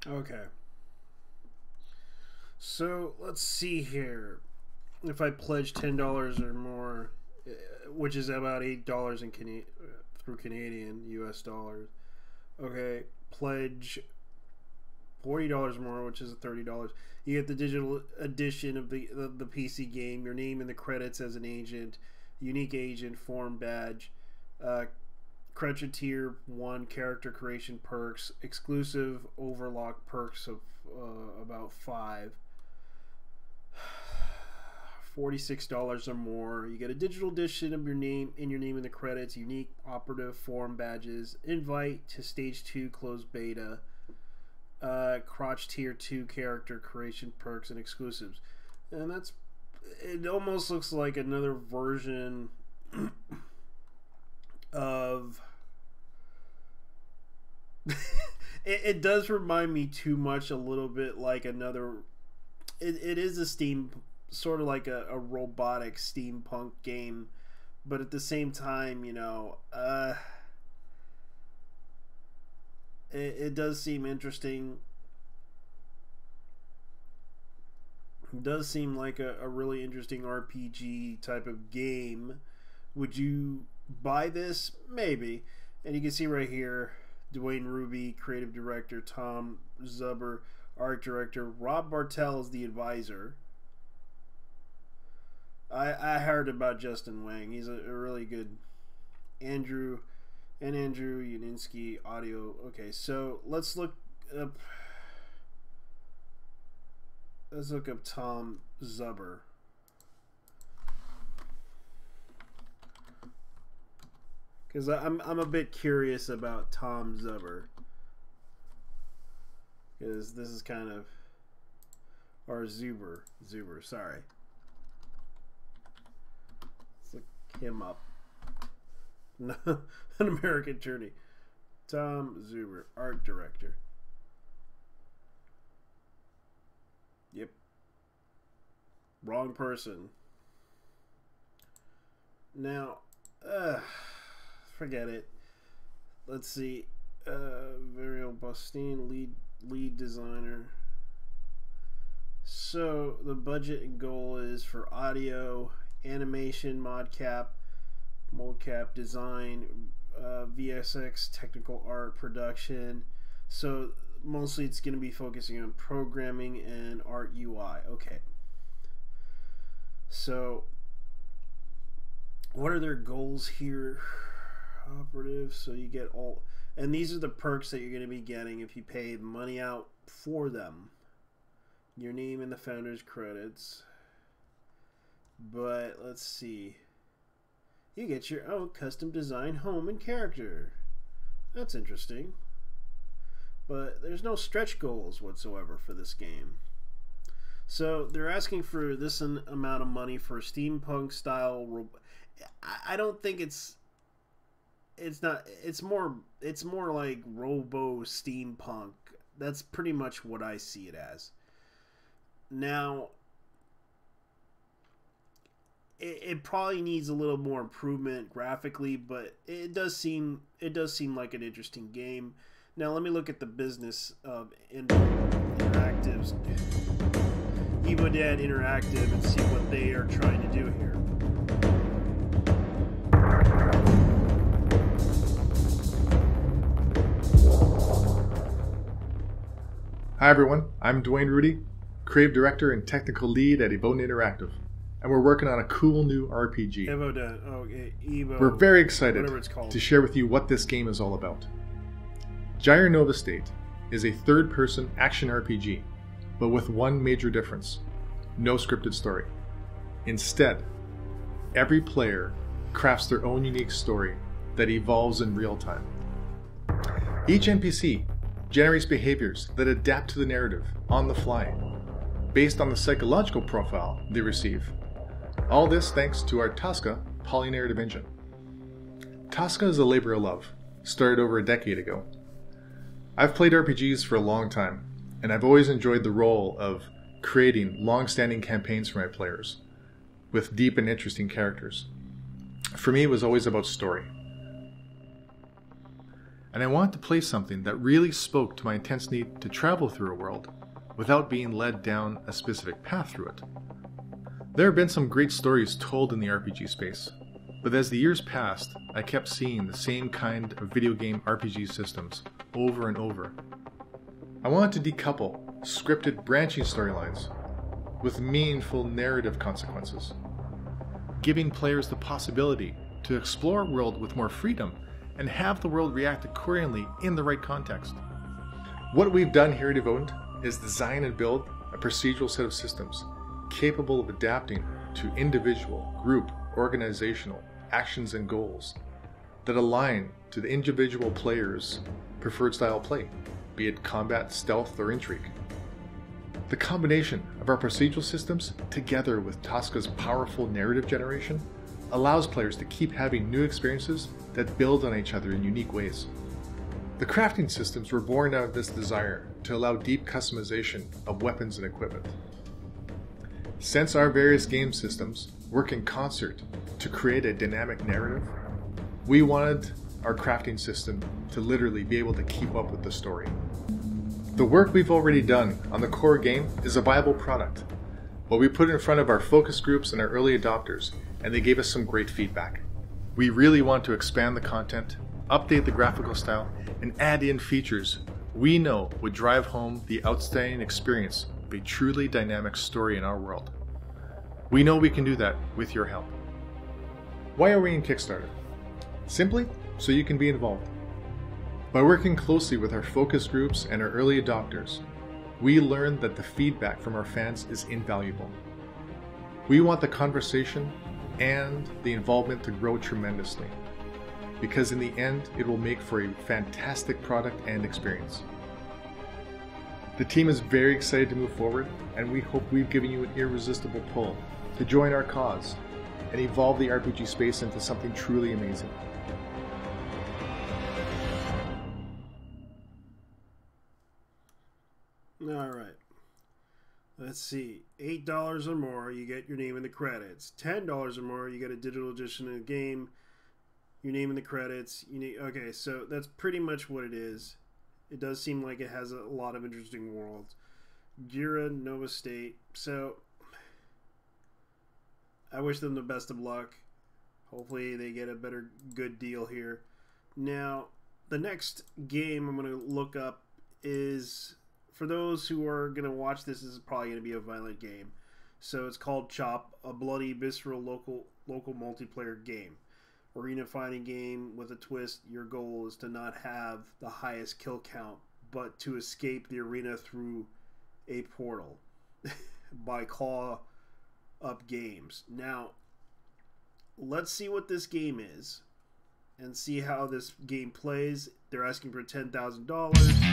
S1: Okay. So let's see here. If I pledge $10 or more, which is about $8 in through Canadian US dollars. Okay, pledge $40 more, which is $30. You get the digital edition of the PC game, your name in the credits as an agent, unique agent form badge, Crutcher Tier 1 character creation perks, exclusive overlock perks of about 5. $46 or more. You get a digital edition of your name in the credits, unique operative form badges, invite to stage 2 closed beta, crotch tier 2 character creation perks and exclusives. And it almost looks like another version of it does remind me too much a little bit like another. It is a steam, sort of like a robotic steampunk game, but at the same time, you know, it does seem interesting. It does seem like a really interesting RPG type of game. Would you buy this? Maybe. And you can see right here, Dwayne Ruby, creative director, Tom Zuber, art director, Rob Bartel is the advisor. I heard about Justin Wang. He's a really good Andrew Yaninsky audio. Okay, so let's look up Tom Zuber. Because I'm a bit curious about Tom Zuber. Because this is kind of, or Zuber, sorry. Let's look him up. An American attorney. Tom Zuber, art director. Yep. Wrong person. Now, forget it. Let's see. Varial Bustine, lead designer. So the budget and goal is for audio, animation, mocap design, VSX, technical art, production. So mostly it's going to be focusing on programming and art UI. Okay. So what are their goals here? Operative, so you get all, and these are the perks that you're going to be getting if you pay money out for them. Your name in the founder's credits. But let's see. You get your own custom design home and character. That's interesting. But there's no stretch goals whatsoever for this game. So they're asking for this amount of money for a steampunk style. I don't think it's not. It's more like robo steampunk. That's pretty much what I see it as. Now, it probably needs a little more improvement graphically, but it does seem like an interesting game. Now let me look at the business of Interactive's Evo Dad Interactive and see what they are trying to do here.
S5: Hi everyone, I'm Dwayne Rudy, creative director and technical lead at Evo Interactive, and we're working on a cool new RPG.
S1: Evo.
S5: We're very excited to share with you what this game is all about. Gyre Nova State is a third-person action RPG, but with one major difference: no scripted story. Instead, every player crafts their own unique story that evolves in real time. Each NPC generates behaviors that adapt to the narrative on the fly, based on the psychological profile they receive. All this thanks to our Tosca polynarrative engine. Tosca is a labor of love, started over a decade ago. I've played RPGs for a long time, and I've always enjoyed the role of creating long-standing campaigns for my players, with deep and interesting characters. For me, it was always about story. And I wanted to play something that really spoke to my intense need to travel through a world without being led down a specific path through it. There have been some great stories told in the RPG space, but as the years passed, I kept seeing the same kind of video game RPG systems over and over. I wanted to decouple scripted branching storylines with meaningful narrative consequences, giving players the possibility to explore a world with more freedom and have the world react accordingly in the right context. What we've done here at Evote is design and build a procedural set of systems capable of adapting to individual, group, organizational actions and goals that align to the individual player's preferred style of play, be it combat, stealth, or intrigue. The combination of our procedural systems, together with Tosca's powerful narrative generation, allows players to keep having new experiences that build on each other in unique ways. The crafting systems were born out of this desire to allow deep customization of weapons and equipment. Since our various game systems work in concert to create a dynamic narrative, we wanted our crafting system to literally be able to keep up with the story. The work we've already done on the core game is a viable product, but we put it in front of our focus groups and our early adopters, and they gave us some great feedback. We really want to expand the content, update the graphical style, and add in features we know would drive home the outstanding experience of a truly dynamic story in our world. We know we can do that with your help. Why are we in Kickstarter? Simply so you can be involved. By working closely with our focus groups and our early adopters, we learned that the feedback from our fans is invaluable. We want the conversation and the involvement to grow tremendously, because in the end, it will make for a fantastic product and experience. The team is very excited to move forward, and we hope we've given you an irresistible pull to join our cause and evolve the RPG space into something truly amazing.
S1: All right. Let's see. $8 or more, you get your name in the credits. $10 or more, you get a digital edition of the game. Your name in the credits. Okay, so that's pretty much what it is. It does seem like it has a lot of interesting worlds. Gira, Nova State. So I wish them the best of luck. Hopefully they get a good deal here. Now, the next game I'm going to look up is, for those who are going to watch this is probably going to be a violent game. So it's called Chop, a bloody, visceral local multiplayer game. Arena fighting game with a twist. Your goal is to not have the highest kill count, but to escape the arena through a portal by Claw Up Games. Now, let's see what this game is and see how this game plays. They're asking for $10,000.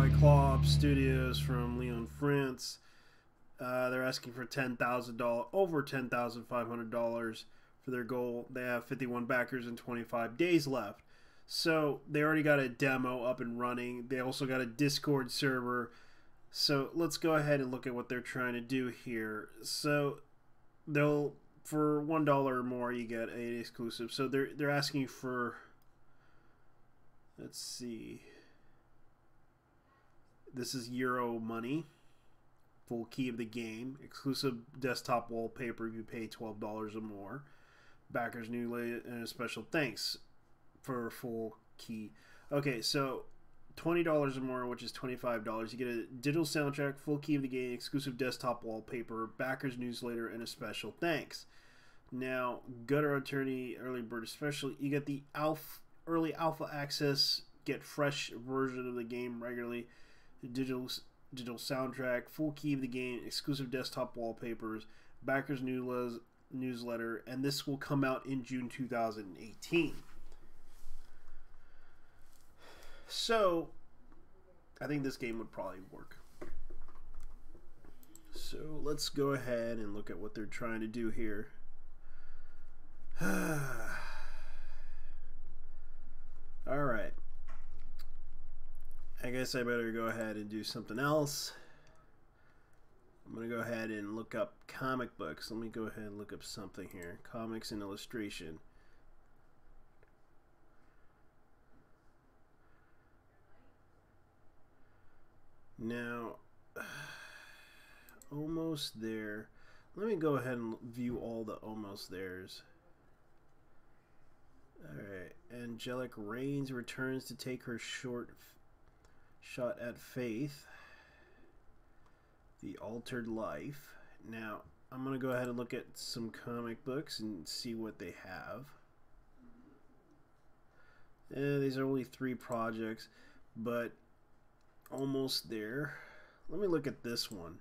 S1: Cyclops Studios from Lyon, France. They're asking for $10,000, over $10,500 for their goal. They have 51 backers and 25 days left. So they already got a demo up and running. They also got a Discord server. So let's go ahead and look at what they're trying to do here. So they'll, for $1 or more, you get an exclusive. So they're asking for, let's see, this is Euro money. Full key of the game. Exclusive desktop wallpaper if you pay $12 or more. Backers newly and a special thanks for full key. Okay, so $20 or more, which is $25. You get a digital soundtrack, full key of the game, exclusive desktop wallpaper, backers newsletter, and a special thanks. Now, Gutter Attorney Early Bird Special, you get the early alpha access, get fresh version of the game regularly, digital soundtrack, full key of the game, exclusive desktop wallpapers, backers newsletter, and this will come out in June 2018. So I think this game would probably work. So let's go ahead and look at what they're trying to do here. Alright, I guess I better go ahead and do something else. I'm going to go ahead and look up comic books. Let me go ahead and look up something here. Comics and illustration. Now, almost there. Let me go ahead and view all the almost there's. Alright, Angelic Reigns returns to take her shot at Faith. The Altered Life. Now, I'm going to go ahead and look at some comic books and see what they have. These are only 3 projects, but almost there. Let me look at this one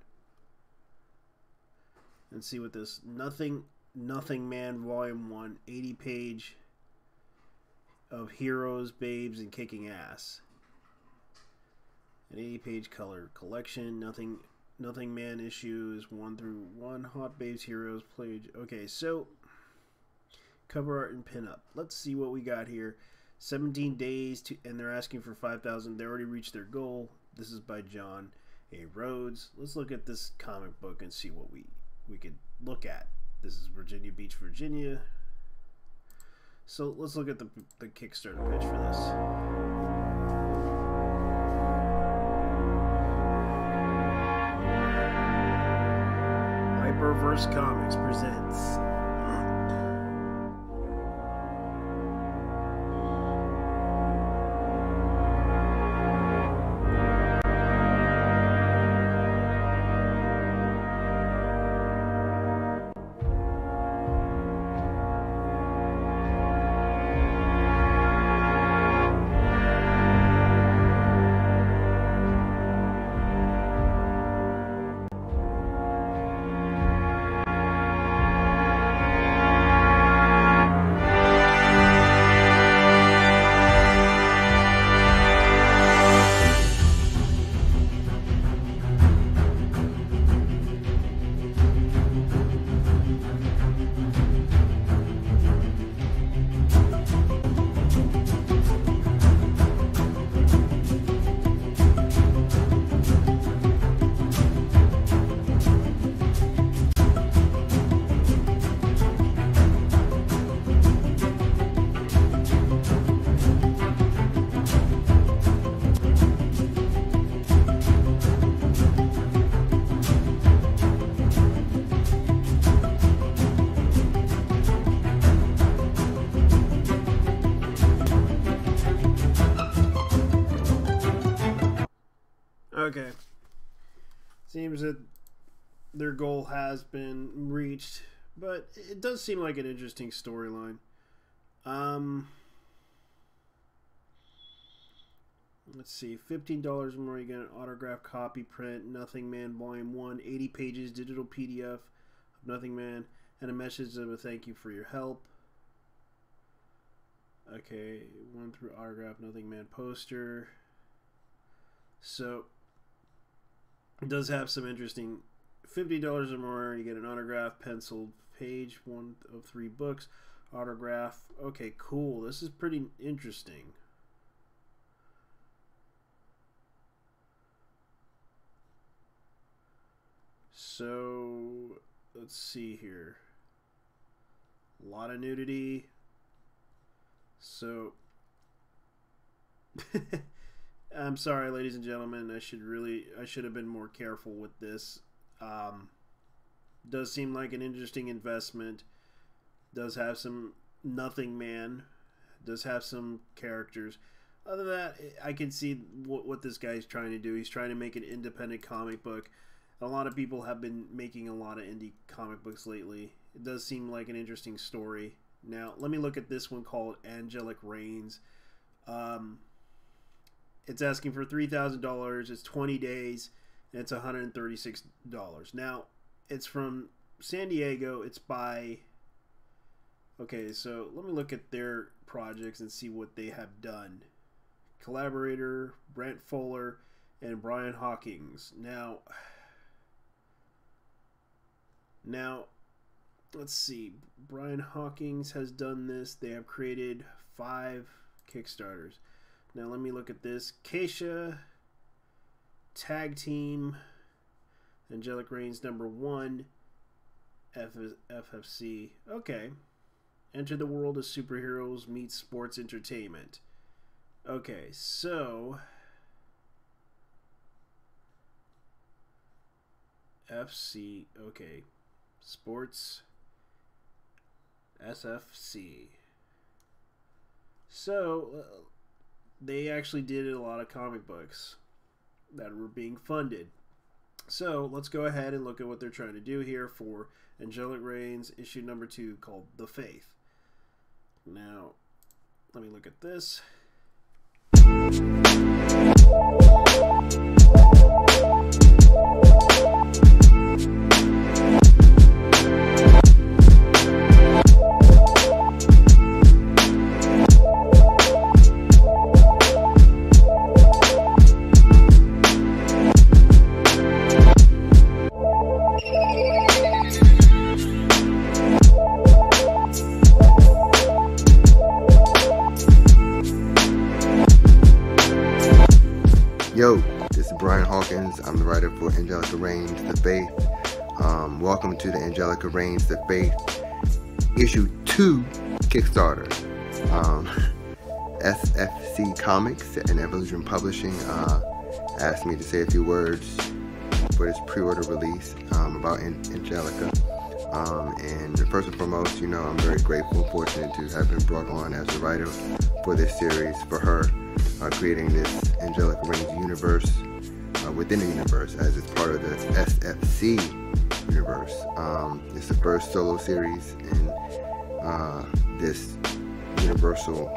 S1: and see what this Nothing Man Volume 1, 80-page of heroes, babes, and kicking ass. An 80-page color collection. Nothing Man issues 1 through 1. Hot Babes, Heroes, page. Okay, so cover art and pinup. Let's see what we got here. 17 days to, and they're asking for 5,000. They already reached their goal. This is by John A. Rhodes. Let's look at this comic book and see what we could look at. This is Virginia Beach, Virginia. So let's look at the Kickstarter pitch for this. Hyperverse Comics presents okay. Seems that their goal has been reached, but it does seem like an interesting storyline. Let's see, $15 or more, you get an autographed copy print, Nothing Man Volume 1, 80 pages, digital PDF of Nothing Man, and a message of a thank you for your help. Okay, 1 through autograph Nothing Man poster. So it does have some interesting $50 or more. You get an autograph, penciled page, 1 of 3 books, autograph. Okay, cool. This is pretty interesting. So let's see here. A lot of nudity. So I'm sorry, ladies and gentlemen. I should have been more careful with this. Does seem like an interesting investment. Does have some Nothing Man. Does have some characters. Other than that, I can see what this guy's trying to do. He's trying to make an independent comic book. A lot of people have been making a lot of indie comic books lately. It does seem like an interesting story. Now, let me look at this one called Angelic Reigns. It's asking for $3,000. It's 20 days, and it's $136. Now, it's from San Diego. It's by... Okay, so let me look at their projects and see what they have done. Collaborator, Brent Fuller, and Brian Hawkins. Now, let's see. Brian Hawkins has done this. They have created 5 Kickstarters. Now, let me look at this. Keisha, Tag Team, Angelic Reigns #1, FFC. Okay. Enter the world of superheroes meets sports entertainment. Okay, so... FC, okay. Sports, SFC. So, they actually did a lot of comic books that were being funded. So, let's go ahead and look at what they're trying to do here for Angelic Reigns, issue #2, called The Faith. Now, let me look at this.
S6: Yo, this is Brian Hawkins. I'm the writer for Angelica Reigns, The Faith. Welcome to the Angelica Reigns, The Faith issue 2 Kickstarter. SFC Comics and Evolution Publishing asked me to say a few words for this pre-order release about Angelica. And first and foremost, I'm very grateful and fortunate to have been brought on as a writer for this series, for her creating this Angelica Reigns universe within the universe, as it's part of the SFC universe. It's the first solo series in this universal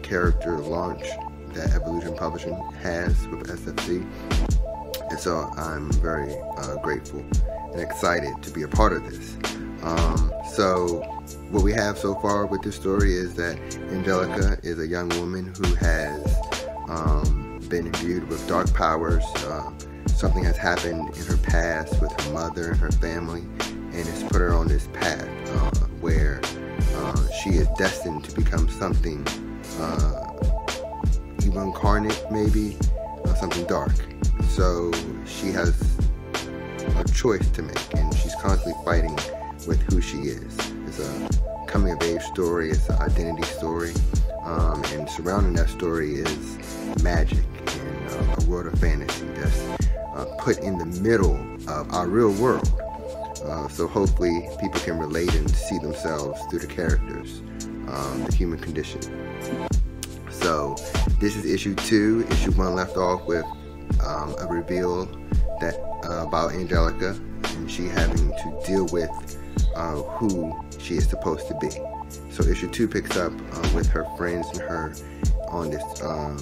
S6: character launch that Evolution Publishing has with SFC, and so I'm very grateful and excited to be a part of this. So what we have so far with this story is that Angelica is a young woman who has been imbued with dark powers. Something has happened in her past with her mother and her family, and it's put her on this path where she is destined to become something even incarnate, maybe something dark. So she has a choice to make, and she's constantly fighting with who she is. It's a coming of age story, it's an identity story, and surrounding that story is magic and a world of fantasy that's put in the middle of our real world. So hopefully people can relate and see themselves through the characters, the human condition. So this is issue 2. Issue 1 left off with a reveal that about Angelica and she having to deal with who she is supposed to be. So issue 2 picks up with her friends and her on this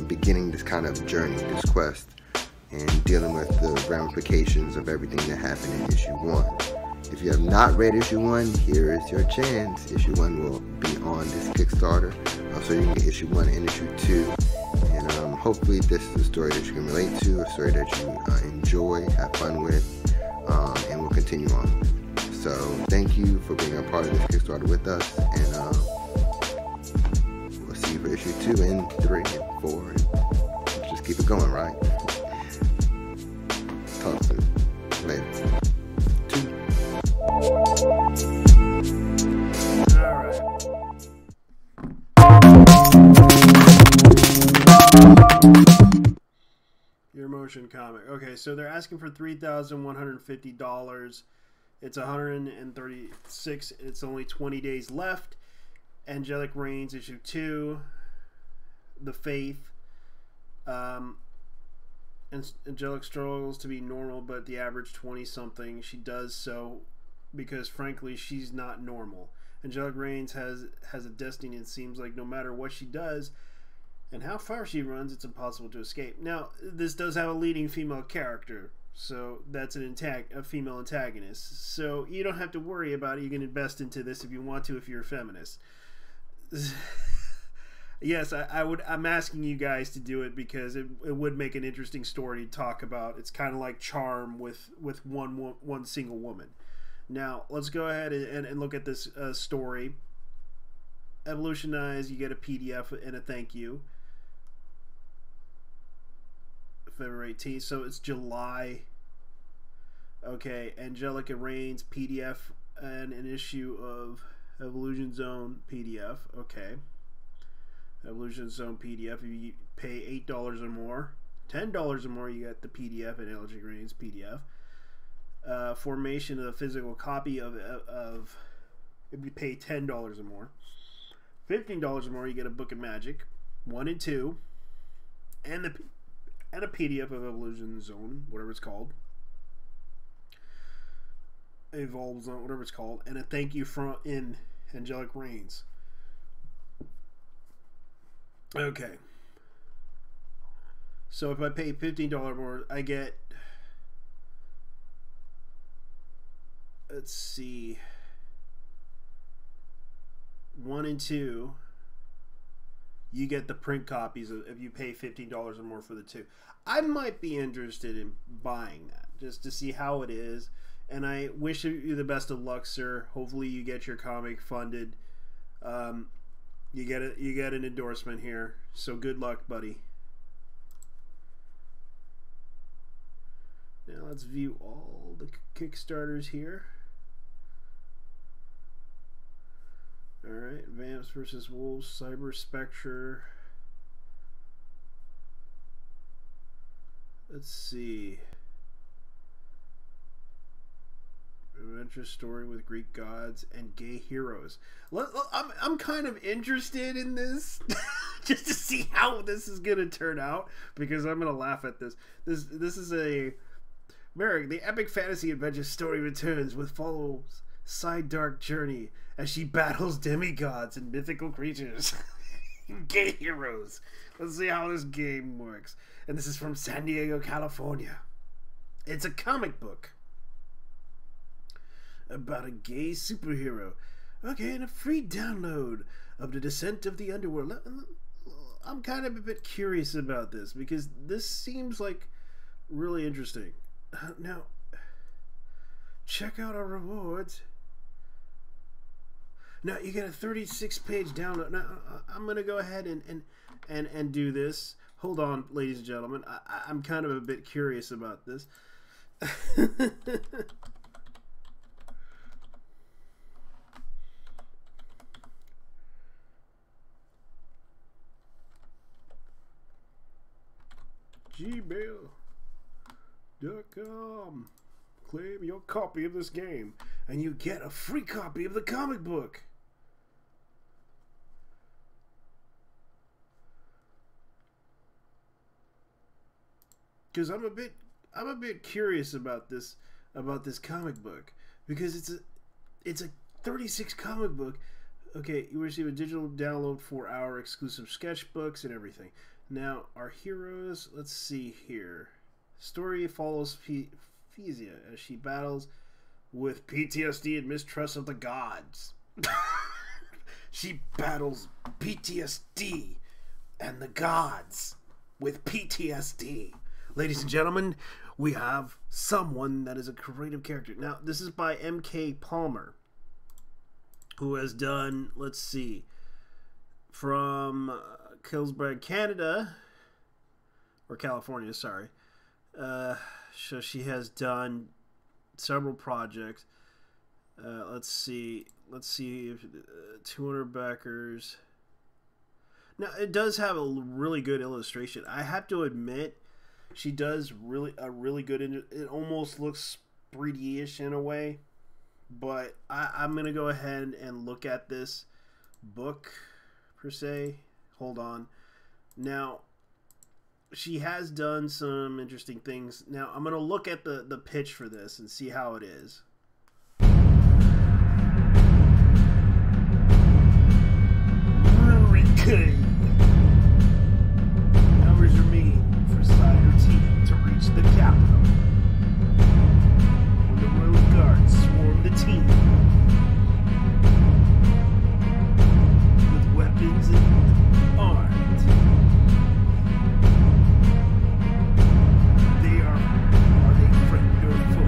S6: beginning this kind of journey, this quest, and dealing with the ramifications of everything that happened in issue 1. If you have not read issue 1, here is your chance. Issue 1 will be on this Kickstarter, so you can get issue 1 and issue 2, and hopefully this is a story that you can relate to, a story that you enjoy, have fun with, and will continue on with. So thank you for being a part of this Kickstarter with us, and we'll see you for issue 2 and 3 and 4, and just keep it going, right? Talk soon. Later. 2.
S1: Alright. Your motion comic. Okay, so they're asking for $3,150. It's 136. It's only 20 days left. Angelic Reigns, issue 2. The Faith. Angelic struggles to be normal, but the average 20-something. She does so because, frankly, she's not normal. Angelic Reigns has a destiny, and it seems like no matter what she does and how far she runs, it's impossible to escape. Now, this does have a leading female character, so that's a female antagonist. So you don't have to worry about it. You can invest into this if you want to, if you're a feminist. Yes, I'm asking you guys to do it because it would make an interesting story to talk about. It's kind of like Charm with one single woman. Now, let's go ahead and look at this story. Evolutionize, you get a PDF and a thank you. February 18th, so it's July. Okay, Angelica Reigns PDF and an issue of Evolution Zone PDF. Okay. Evolution Zone PDF. If you pay $8 or more, $10 or more, you get the PDF and Angelica Reigns PDF. Formation of a physical copy of if you pay $10 or more. $15 or more, you get a Book of Magic 1 and 2, and a PDF of Evolution Zone, whatever it's called, Evolve Zone, whatever it's called, and a thank you from in Angelic Reigns. Okay. So if I pay $15 more, I get, let's see, 1 and 2. You get the print copies if you pay $15 or more for the 2. I might be interested in buying that just to see how it is. And I wish you the best of luck, sir. Hopefully you get your comic funded. You get an endorsement here. So good luck, buddy. Now let's view all the Kickstarters here. Alright, Vamps versus Wolves, Cyber Spectre. Let's see. Adventure story with Greek gods and gay heroes. I'm kind of interested in this just to see how this is going to turn out, because I'm going to laugh at this. This is a Merrick, the epic fantasy adventure story returns with follows side dark journey as she battles demigods and mythical creatures. Gay heroes. Let's see how this game works. And this is from San Diego, California. It's a comic book about a gay superhero. Okay, and a free download of The Descent of the Underworld. I'm kind of a bit curious about this because this seems like really interesting. Now, check out our rewards. Now, you get a 36-page download. Now, I'm going to go ahead and do this. Hold on, ladies and gentlemen. I'm kind of a bit curious about this. gmail.com. Claim your copy of this game and you get a free copy of the comic book. Because I'm a bit curious about this comic book, because it's a 36 comic book. Okay, you receive a digital download for our exclusive sketchbooks and everything. Now, our heroes, let's see here. Story follows Phesia as she battles with PTSD and mistrust of the gods. She battles PTSD and the gods. with PTSD. Ladies and gentlemen, we have someone that is a creative character. Now, this is by M.K. Palmer, who has done, let's see, from Killsbury, Canada, or California, sorry. So she has done several projects. Let's see if 200 backers. Now, it does have a really good illustration. I have to admit, she does a really good. It almost looks 3D-ish in a way, but I'm gonna go ahead and look at this book per se. Hold on. Now, she has done some interesting things. Now, I'm gonna look at the pitch for this and see how it is. Hurricane. Hours remain for Cider team to reach the capital. When the road guards swarm the team with weapons and armed, are they friend or foe?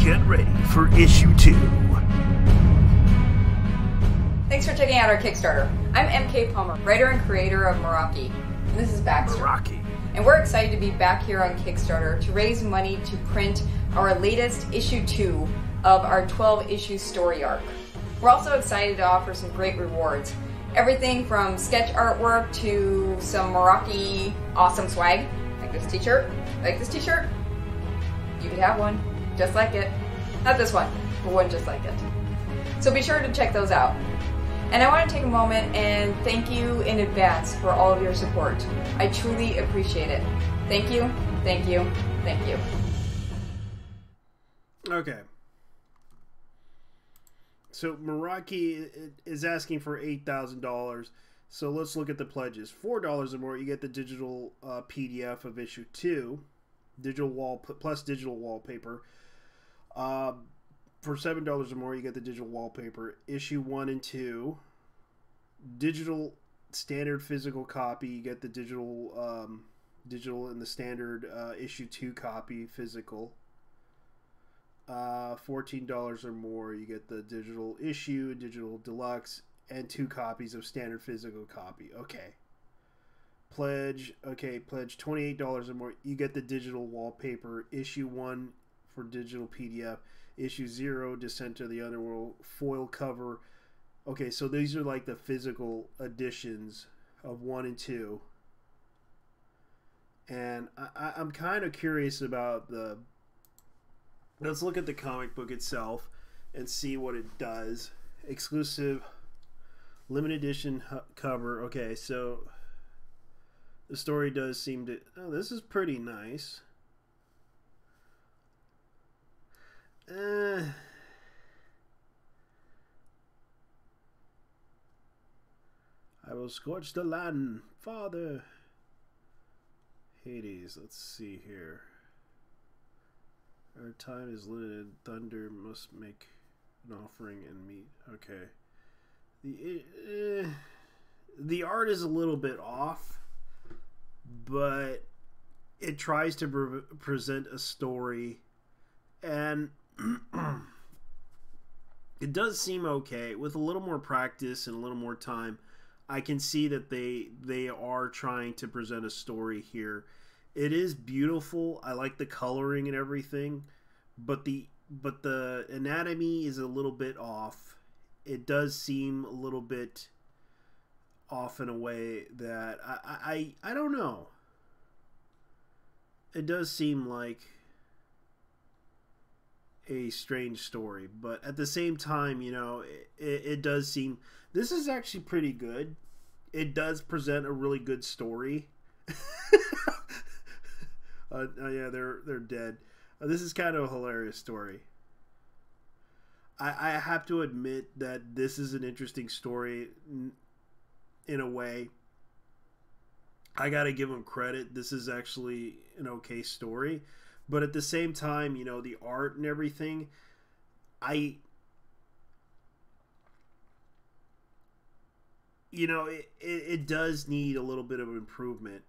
S1: Get ready for issue 2.
S7: Thanks for checking out our Kickstarter. I'm MK Palmer, writer and creator of Meraki, and this is Baxter.
S1: Meraki.
S7: And we're excited to be back here on Kickstarter to raise money to print our latest issue 2 of our 12-issue story arc. We're also excited to offer some great rewards. Everything from sketch artwork to some Meraki awesome swag, like this t-shirt. Like this t-shirt? You could have one, just like it. Not this one, but one just like it. So be sure to check those out. And I want to take a moment and thank you in advance for all of your support. I truly appreciate it. Thank you, thank you, thank you.
S1: Okay. So Meraki is asking for $8,000. So let's look at the pledges. $4 or more, you get the digital PDF of issue 2, plus digital wallpaper. For $7 or more, you get the digital wallpaper. Issue 1 and 2. Digital standard physical copy. You get the digital and the standard issue 2 copy physical. $14 or more, you get the digital issue, digital deluxe, and 2 copies of standard physical copy. Okay. Pledge. Okay, pledge $28 or more. You get the digital wallpaper. Issue 1 for digital PDF. Issue 0, Descent to the Underworld, foil cover. Okay, so these are like the physical editions of 1 and 2. And I'm kind of curious about the... Let's look at the comic book itself and see what it does. Exclusive limited edition cover. Okay, so the story does seem to... Oh, this is pretty nice. I will scorch the land, Father. Hades, let's see here. Our time is limited. Thunder must make an offering and meet. Okay. The art is a little bit off, but it tries to present a story, and it does seem okay. With a little more practice and a little more time, I can see that they are trying to present a story here. It is beautiful. I like the coloring and everything, but the anatomy is a little bit off. It does seem a little bit off in a way that I don't know. It does seem like a strange story, but at the same time, you know, it does seem... This is actually pretty good. It does present a really good story. Yeah, they're dead. This is kind of a hilarious story. I have to admit that this is an interesting story in a way. I gotta give them credit. This is actually an okay story, but at the same time, you know, the art and everything, you know, it does need a little bit of improvement.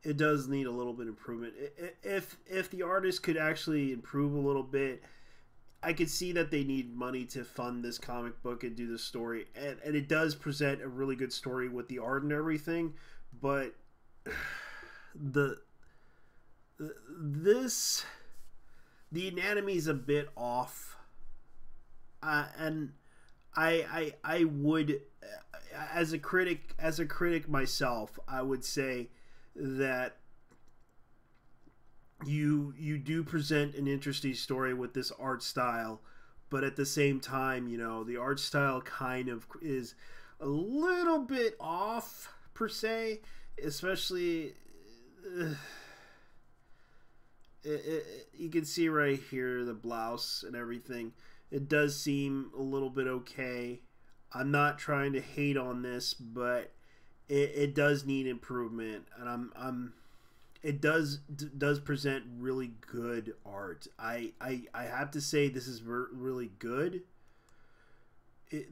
S1: It does need a little bit of improvement. If the artist could actually improve a little bit, I could see that they need money to fund this comic book and do the story. And it does present a really good story with the art and everything, but the anatomy is a bit off. And I would, as a critic myself, I would say that you do present an interesting story with this art style, but at the same time, you know, the art style kind of is a little bit off per se, especially you can see right here the blouse and everything. It does seem a little bit okay. I'm not trying to hate on this, but it does need improvement, and it does present really good art. I have to say this is really good.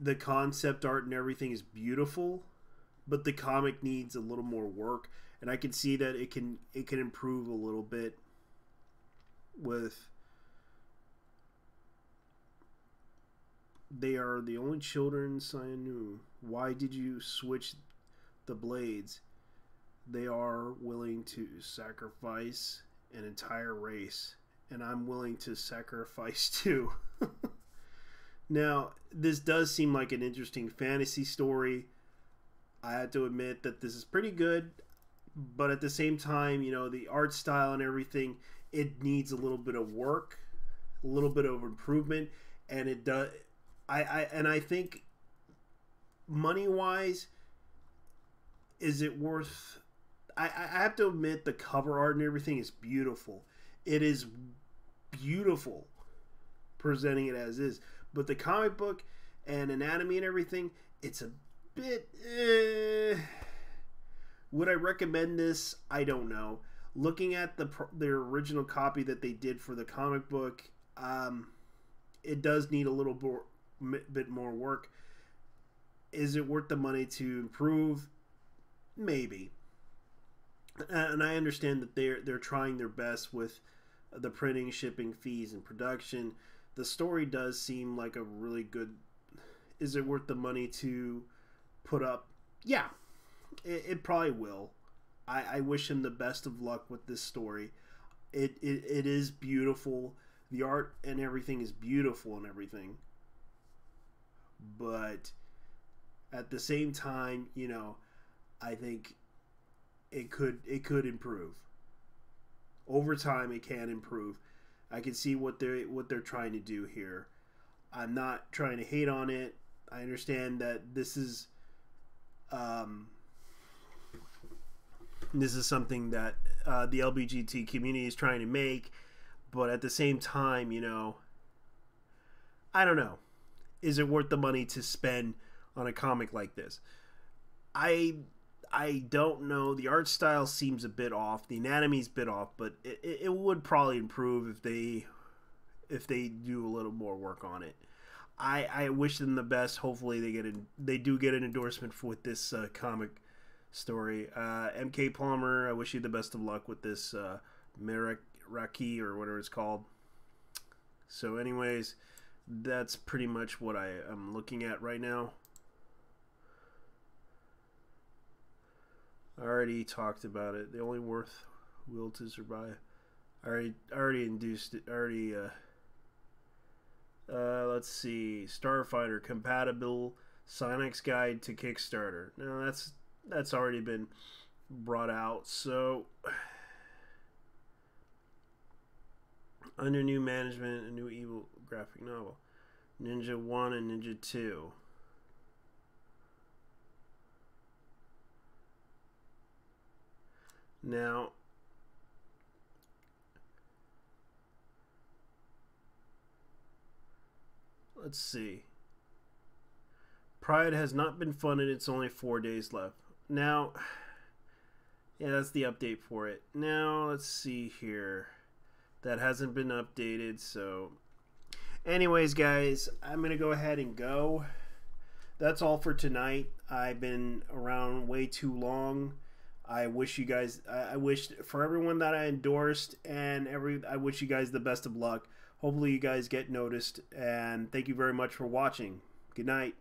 S1: The concept art and everything is beautiful, but the comic needs a little more work, and I can see that it can improve a little bit with. They are the only children I knew. Why did you switch the blades? They are willing to sacrifice an entire race, and I'm willing to sacrifice too. Now, this does seem like an interesting fantasy story. I have to admit that this is pretty good, but at the same time, you know, the art style and everything, it needs a little bit of work, a little bit of improvement, and it does. I think money-wise, is it worth... I have to admit the cover art and everything is beautiful. It is beautiful presenting it as is. But the comic book and anatomy and everything, it's a bit... Would I recommend this? I don't know. Looking at their original copy that they did for the comic book, it does need a little bit more work. Is it worth the money to improve? Maybe. And I understand that they're trying their best with the printing, shipping, fees, and production. The story does seem like a really good... Is it worth the money to put up? Yeah, it probably will. I wish him the best of luck with this story. It is beautiful. The art and everything is beautiful and everything. But at the same time, you know, I think it could improve. Over time, it can improve. I can see what they're trying to do here. I'm not trying to hate on it. I understand that this is something that the LGBT community is trying to make, but at the same time, you know, I don't know. Is it worth the money to spend on a comic like this? I don't know. The art style seems a bit off. The anatomy's a bit off, but it would probably improve if they do a little more work on it. I wish them the best. Hopefully they do get an endorsement with this comic story. MK Palmer, I wish you the best of luck with this Meraki or whatever it's called. So anyways, that's pretty much what I am looking at right now. I already talked about it. The only worth will to survive. I already induced it. Let's see. Starfighter compatible Sonic's Guide to Kickstarter. No, that's already been brought out. So under new management, a new evil graphic novel. Ninja 1 and Ninja 2. Now, let's see. Pride has not been funded. It's only 4 days left. Now, yeah, that's the update for it. Now, let's see here. That hasn't been updated, so... Anyways, guys, I'm going to go ahead and go. that's all for tonight. I've been around way too long. I wish you guys, I wish for everyone that I endorsed and I wish you guys the best of luck. Hopefully you guys get noticed, and thank you very much for watching. Good night.